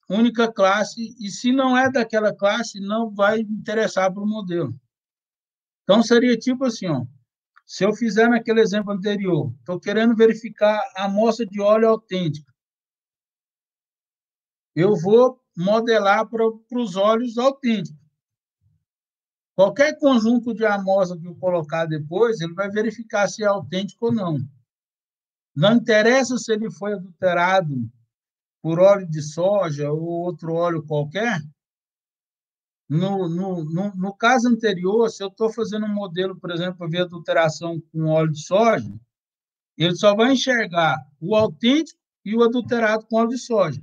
[SPEAKER 2] única classe, e se não é daquela classe, não vai interessar para o modelo. Então, seria tipo assim, ó, se eu fizer naquele exemplo anterior, estou querendo verificar a amostra de óleo autêntica, eu vou modelar para os óleos autênticos. Qualquer conjunto de amostra que eu colocar depois, ele vai verificar se é autêntico ou não. Não interessa se ele foi adulterado por óleo de soja ou outro óleo qualquer. No caso anterior, se eu estou fazendo um modelo, por exemplo, para ver adulteração com óleo de soja, ele só vai enxergar o autêntico e o adulterado com óleo de soja.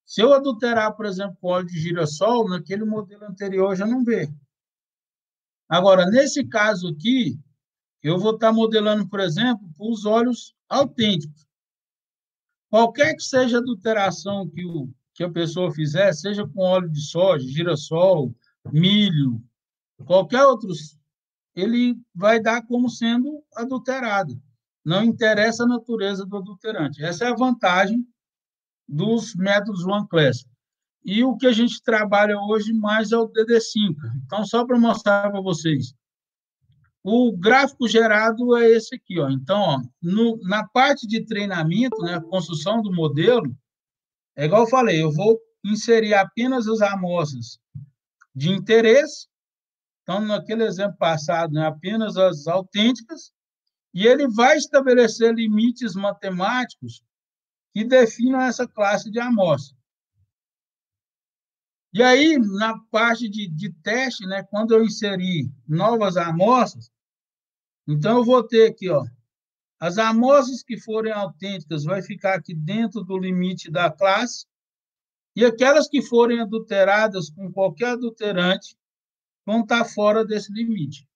[SPEAKER 2] Se eu adulterar, por exemplo, com óleo de girassol, naquele modelo anterior já não vê. Agora, nesse caso aqui, eu vou estar modelando, por exemplo, para os óleos autênticos. Qualquer que seja a adulteração que a pessoa fizer, seja com óleo de soja, girassol, milho, qualquer outro, ele vai dar como sendo adulterado. Não interessa a natureza do adulterante. Essa é a vantagem dos métodos One Class. E o que a gente trabalha hoje mais é o DD5. Então, só para mostrar para vocês. O gráfico gerado é esse aqui, ó. Então, ó, na parte de treinamento, né, a construção do modelo, é igual eu falei, eu vou inserir apenas as amostras de interesse. Então, naquele exemplo passado, né, apenas as autênticas, e ele vai estabelecer limites matemáticos que definam essa classe de amostra. E aí, na parte de teste, né, quando eu inserir novas amostras, então eu vou ter aqui, ó, as amostras que forem autênticas vai ficar aqui dentro do limite da classe, e aquelas que forem adulteradas com qualquer adulterante vão estar fora desse limite.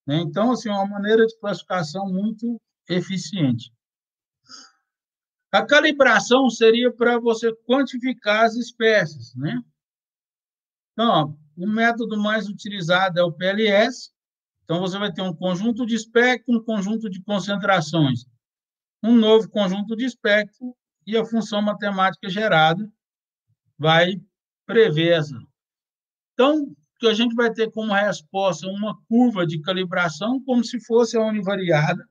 [SPEAKER 2] Então, assim, é uma maneira de classificação muito eficiente. A calibração seria para você quantificar as espécies, né? Então, ó, o método mais utilizado é o PLS. Então, você vai ter um conjunto de espectro, um conjunto de concentrações, um novo conjunto de espectro e a função matemática gerada vai prever essa. Então, que a gente vai ter como resposta uma curva de calibração como se fosse a univariada.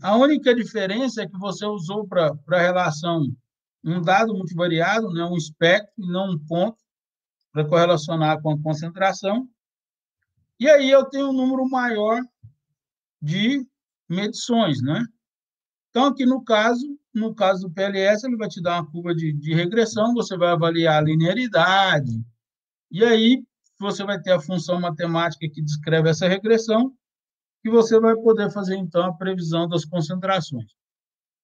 [SPEAKER 2] A única diferença é que você usou para a relação um dado multivariado, né, um espectro, e não um ponto, para correlacionar com a concentração. E aí eu tenho um número maior de medições, né? Então, aqui no caso do PLS, ele vai te dar uma curva de regressão, você vai avaliar a linearidade, e aí você vai ter a função matemática que descreve essa regressão, que você vai poder fazer, então, a previsão das concentrações.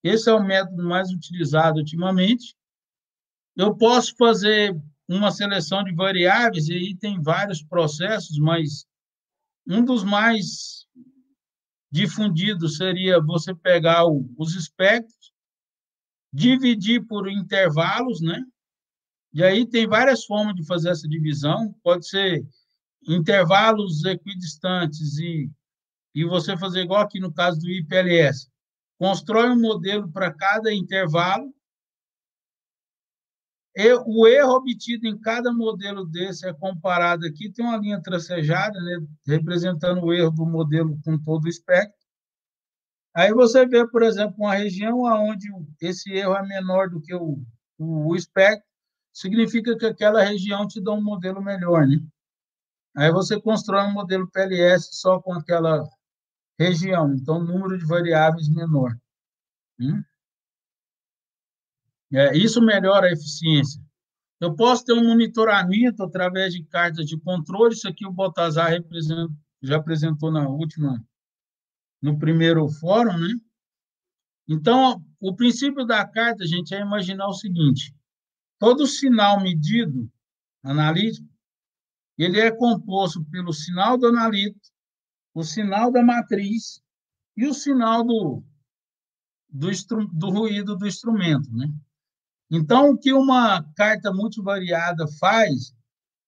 [SPEAKER 2] Esse é o método mais utilizado ultimamente. Eu posso fazer uma seleção de variáveis, e aí tem vários processos, mas um dos mais difundidos seria você pegar os espectros, dividir por intervalos, né? E aí tem várias formas de fazer essa divisão. Pode ser intervalos equidistantes e você fazer igual aqui no caso do IPLS. Constrói um modelo para cada intervalo. E o erro obtido em cada modelo desse é comparado aqui, tem uma linha tracejada, né, representando o erro do modelo com todo o espectro. Aí você vê, por exemplo, uma região onde esse erro é menor do que o espectro, significa que aquela região te dá um modelo melhor, né? Aí você constrói um modelo PLS só com aquela região, então número de variáveis menor. Isso melhora a eficiência. Eu posso ter um monitoramento através de cartas de controle, isso aqui o Baltazar já apresentou no primeiro fórum, né? Então, o princípio da carta, gente, é imaginar o seguinte: todo sinal medido, analítico, ele é composto pelo sinal do analito, o sinal da matriz e o sinal do ruído do instrumento, né? Então, o que uma carta multivariada faz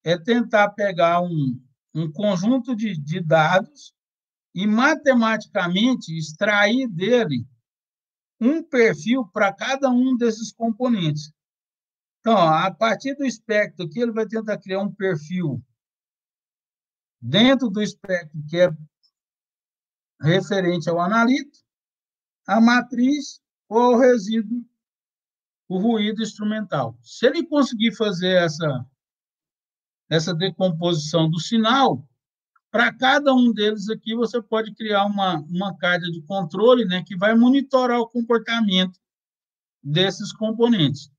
[SPEAKER 2] é tentar pegar um conjunto de dados e matematicamente extrair dele um perfil para cada um desses componentes. Então, a partir do espectro aqui, ele vai tentar criar um perfil dentro do espectro que é referente ao analito, a matriz ou ao resíduo, o ruído instrumental. Se ele conseguir fazer essa decomposição do sinal, para cada um deles aqui, você pode criar uma carga de controle, né, que vai monitorar o comportamento desses componentes.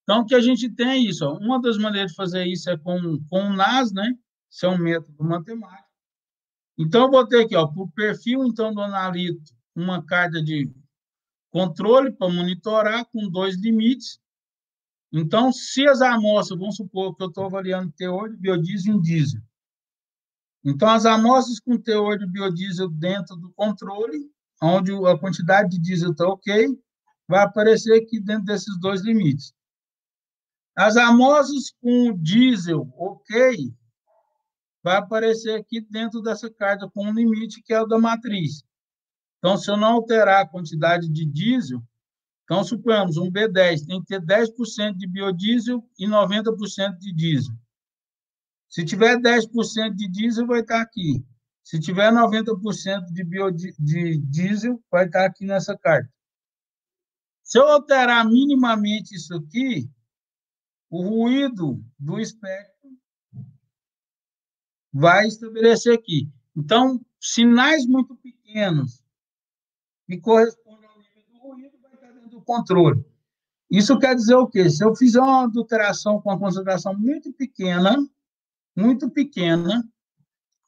[SPEAKER 2] Então, o que a gente tem é isso. Ó. Uma das maneiras de fazer isso é com o NAS, né? Isso é um método matemático. Então, eu botei aqui, para o perfil então, do analito, uma carga de controle para monitorar com 2 limites. Então, se as amostras, vamos supor que eu estou avaliando teor de biodiesel em diesel. Então, as amostras com teor de biodiesel dentro do controle, onde a quantidade de diesel está ok, vai aparecer aqui dentro desses 2 limites. As amostras com diesel ok, vai aparecer aqui dentro dessa carga com um limite, que é o da matriz. Então, se eu não alterar a quantidade de diesel, então, suponhamos, um B10 tem que ter 10% de biodiesel e 90% de diesel. Se tiver 10% de diesel, vai estar aqui. Se tiver 90% de diesel, vai estar aqui nessa carta. Se eu alterar minimamente isso aqui, o ruído do espectro vai estabelecer aqui. Então, sinais muito pequenos que correspondem ao nível do ruído vai estar dentro do controle. Isso quer dizer o quê? Se eu fizer uma adulteração com uma concentração muito pequena,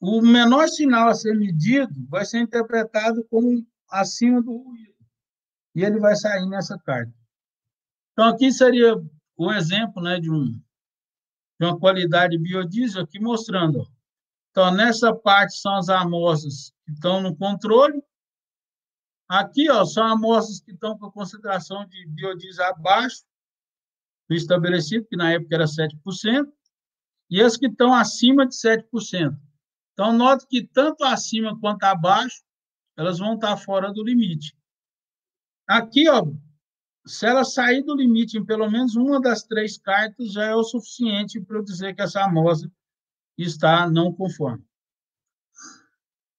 [SPEAKER 2] o menor sinal a ser medido vai ser interpretado como acima do ruído. E ele vai sair nessa carta. Então, aqui seria o exemplo, né, de uma qualidade de biodiesel, aqui mostrando. Ó. Então, nessa parte são as amostras que estão no controle. Aqui, ó, são amostras que estão com a concentração de biodiesel abaixo do estabelecido, que na época era 7%, e as que estão acima de 7%. Então, note que tanto acima quanto abaixo, elas vão estar fora do limite. Aqui, ó, se ela sair do limite em pelo menos uma das 3 cartas, já é o suficiente para eu dizer que essa amostra está não conforme.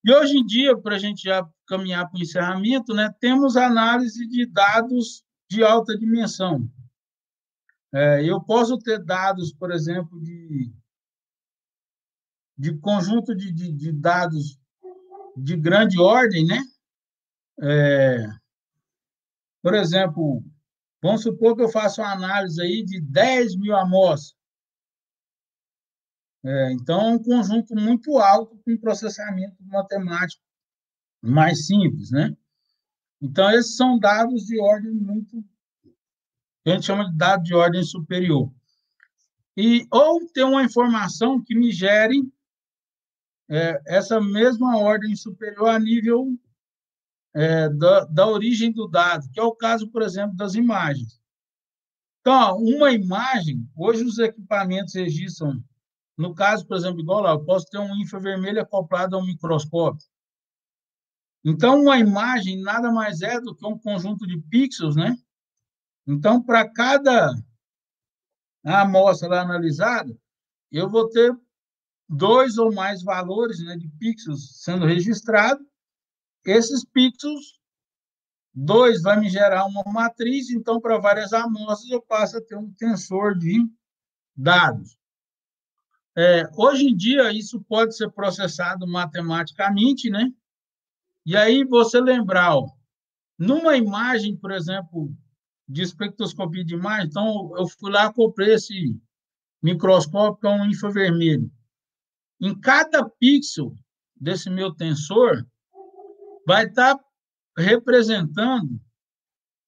[SPEAKER 2] E hoje em dia, para a gente já caminhar para o encerramento, né, temos análise de dados de alta dimensão. Eu posso ter dados, por exemplo, de conjunto de dados de grande ordem, né? Por exemplo, vamos supor que eu faça uma análise aí de 10 mil amostras. Então, é um conjunto muito alto com processamento matemático mais simples, né? Então, esses são dados de ordem muito... que a gente chama de dados de ordem superior. Ou ter uma informação que me gere essa mesma ordem superior a nível da origem do dado, que é o caso, por exemplo, das imagens. Então, uma imagem, hoje os equipamentos registram, no caso, por exemplo, igual lá, eu posso ter um infravermelho acoplado a um microscópio. Então, uma imagem nada mais é do que um conjunto de pixels, né? Então, para cada amostra lá analisada, eu vou ter 2 ou mais valores, né, de pixels sendo registrados. Esses pixels, 2 vai me gerar uma matriz, então, para várias amostras, eu passo a ter um tensor de dados. Hoje em dia, isso pode ser processado matematicamente, né? E aí, você lembrar, ó, numa imagem, por exemplo, de espectroscopia de imagem, então, eu fui lá, comprei esse microscópio, que é um infravermelho. Em cada pixel desse meu tensor, vai estar representando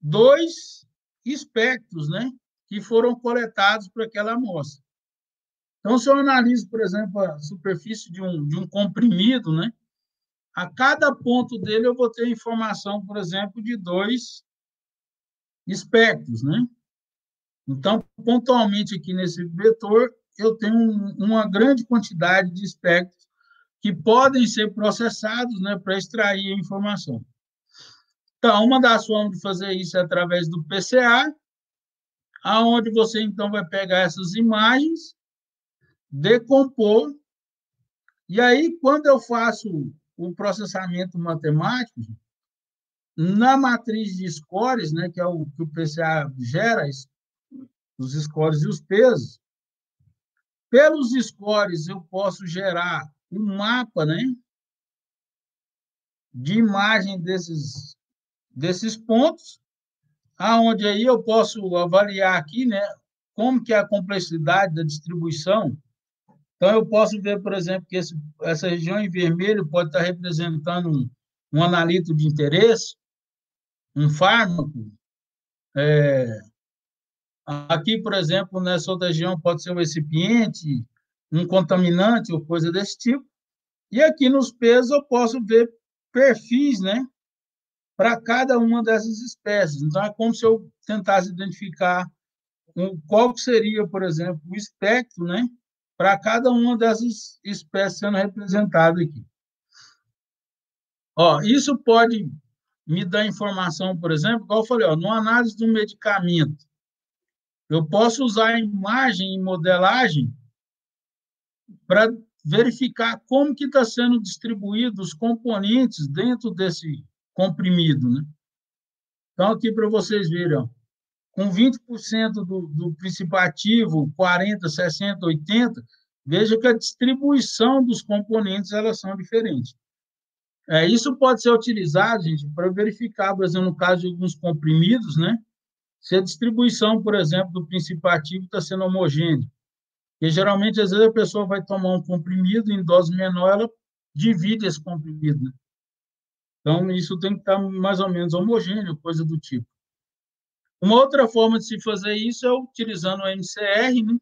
[SPEAKER 2] 2 espectros, né, que foram coletados por aquela amostra. Então, se eu analiso, por exemplo, a superfície de um comprimido, né, a cada ponto dele eu vou ter informação, por exemplo, de 2 espectros, né? Então, pontualmente aqui nesse vetor, eu tenho uma grande quantidade de espectros que podem ser processados, né, para extrair a informação. Então, uma das formas de fazer isso é através do PCA, aonde você, então, vai pegar essas imagens, decompor, e aí, quando eu faço o processamento matemático, na matriz de scores, né, que é o que o PCA gera, os scores e os pesos, pelos scores eu posso gerar um mapa, né, de imagem desses pontos, aonde aí eu posso avaliar aqui, né, como que é a complexidade da distribuição. Então, eu posso ver, por exemplo, que essa região em vermelho pode estar representando um analito de interesse, um fármaco. Aqui, por exemplo, nessa outra região pode ser um recipiente, um contaminante ou coisa desse tipo. E aqui nos pesos eu posso ver perfis, né, para cada uma dessas espécies. Então, é como se eu tentasse identificar qual seria, por exemplo, o espectro, né, para cada uma dessas espécies sendo representada aqui. Isso pode me dar informação, por exemplo, igual eu falei, numa análise de um medicamento, eu posso usar a imagem e modelagem para verificar como que está sendo distribuídos os componentes dentro desse comprimido, né? Então, aqui para vocês verem, ó, com 20% do princípio ativo, 40%, 60%, 80%, veja que a distribuição dos componentes elas são diferentes. Isso pode ser utilizado, gente, para verificar, por exemplo, no caso de alguns comprimidos, né, se a distribuição, por exemplo, do princípio ativo está sendo homogênea. Porque, geralmente, às vezes, a pessoa vai tomar um comprimido em dose menor, ela divide esse comprimido, né? Então, isso tem que estar mais ou menos homogêneo, coisa do tipo. Uma outra forma de se fazer isso é utilizando o MCR, né?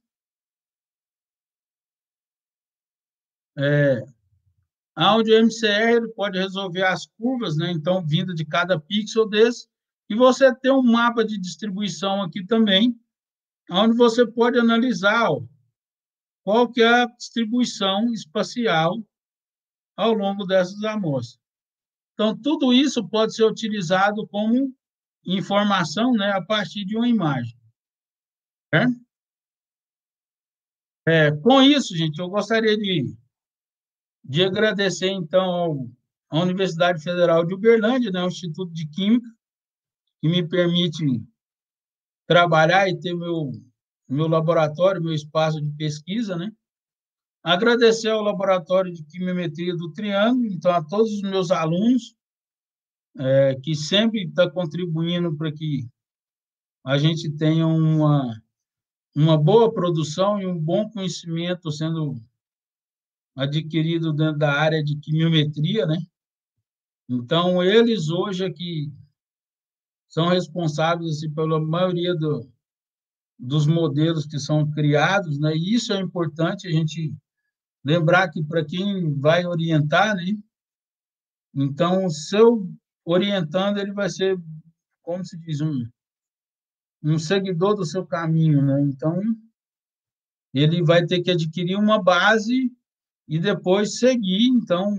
[SPEAKER 2] Onde o MCR pode resolver as curvas, né? Então, vinda de cada pixel desse, e você tem um mapa de distribuição aqui também, onde você pode analisar qual que é a distribuição espacial ao longo dessas amostras. Então, tudo isso pode ser utilizado como informação, né, a partir de uma imagem. Com isso, gente, eu gostaria de agradecer, então, à Universidade Federal de Uberlândia, né, o Instituto de Química, que me permite trabalhar e ter meu laboratório, meu espaço de pesquisa, né? Agradecer ao Laboratório de Quimiometria do Triângulo, então, a todos os meus alunos, que sempre estão contribuindo para que a gente tenha uma boa produção e um bom conhecimento sendo adquirido dentro da área de quimiometria, né? Então, eles hoje aqui são responsáveis assim, pela maioria dos modelos que são criados, né? E isso é importante a gente lembrar que para quem vai orientar, né? Então, o seu orientando, ele vai ser, como se diz, um seguidor do seu caminho, né? Então, ele vai ter que adquirir uma base e depois seguir, então,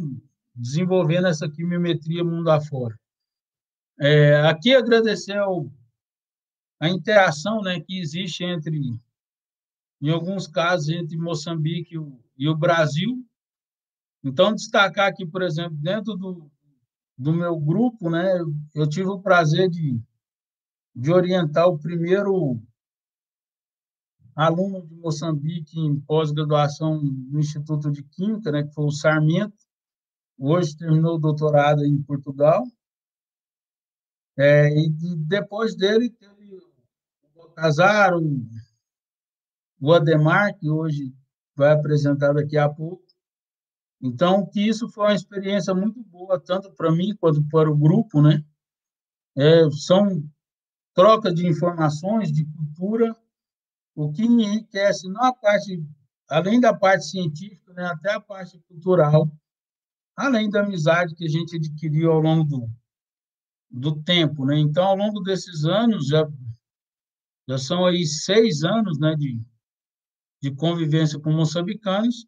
[SPEAKER 2] desenvolvendo essa quimiometria mundo afora. Aqui agradecer a interação, né, que existe em alguns casos, entre Moçambique e o Brasil. Então, destacar aqui, por exemplo, dentro do meu grupo, né, eu tive o prazer de orientar o primeiro aluno de Moçambique em pós-graduação no Instituto de Química, né, que foi o Sarmento, hoje terminou o doutorado em Portugal. E depois dele teve o Baltazar, o Ademar, que hoje vai apresentar daqui a pouco. Então, que isso foi uma experiência muito boa, tanto para mim quanto para o grupo, né? São trocas de informações, de cultura, o que enriquece não a parte, além da parte científica, né, até a parte cultural, além da amizade que a gente adquiriu ao longo do tempo, né? Então, ao longo desses anos, já são aí 6 anos, né, de convivência com moçambicanos.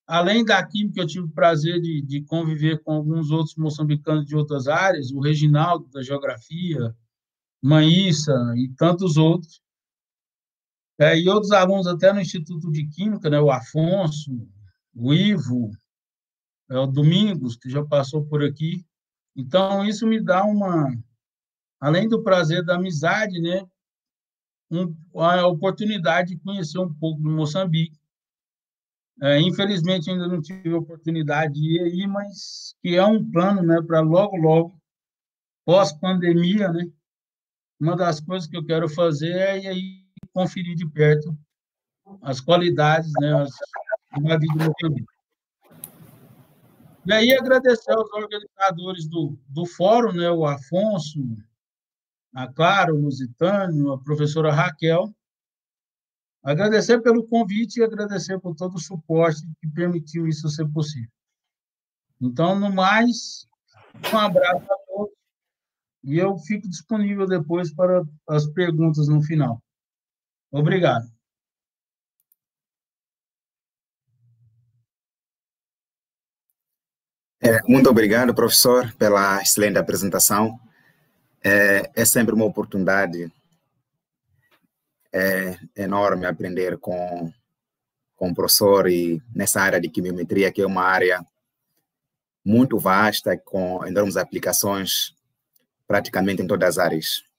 [SPEAKER 2] Além da química, eu tive o prazer de conviver com alguns outros moçambicanos de outras áreas, o Reginaldo, da geografia, Maíssa e tantos outros. E outros alunos até no Instituto de Química, né, o Afonso, o Ivo, o Domingos, que já passou por aqui. Então, isso me dá além do prazer da amizade, né, a oportunidade de conhecer um pouco do Moçambique. Infelizmente, ainda não tive a oportunidade de ir aí, mas que é um plano, né, para logo, pós-pandemia, né, uma das coisas que eu quero fazer é ir aí conferir de perto as qualidades, né, da vida do Moçambique. E aí agradecer aos organizadores do fórum, né, o Afonso, a Clara, o Lusitânio, a professora Raquel. Agradecer pelo convite e agradecer por todo o suporte que permitiu isso ser possível. Então, no mais, um abraço a todos e eu fico disponível depois para as perguntas no final. Obrigado.
[SPEAKER 4] Muito obrigado, professor, pela excelente apresentação. É sempre uma oportunidade enorme aprender com o professor e nessa área de quimiometria, que é uma área muito vasta, com enormes aplicações praticamente em todas as áreas.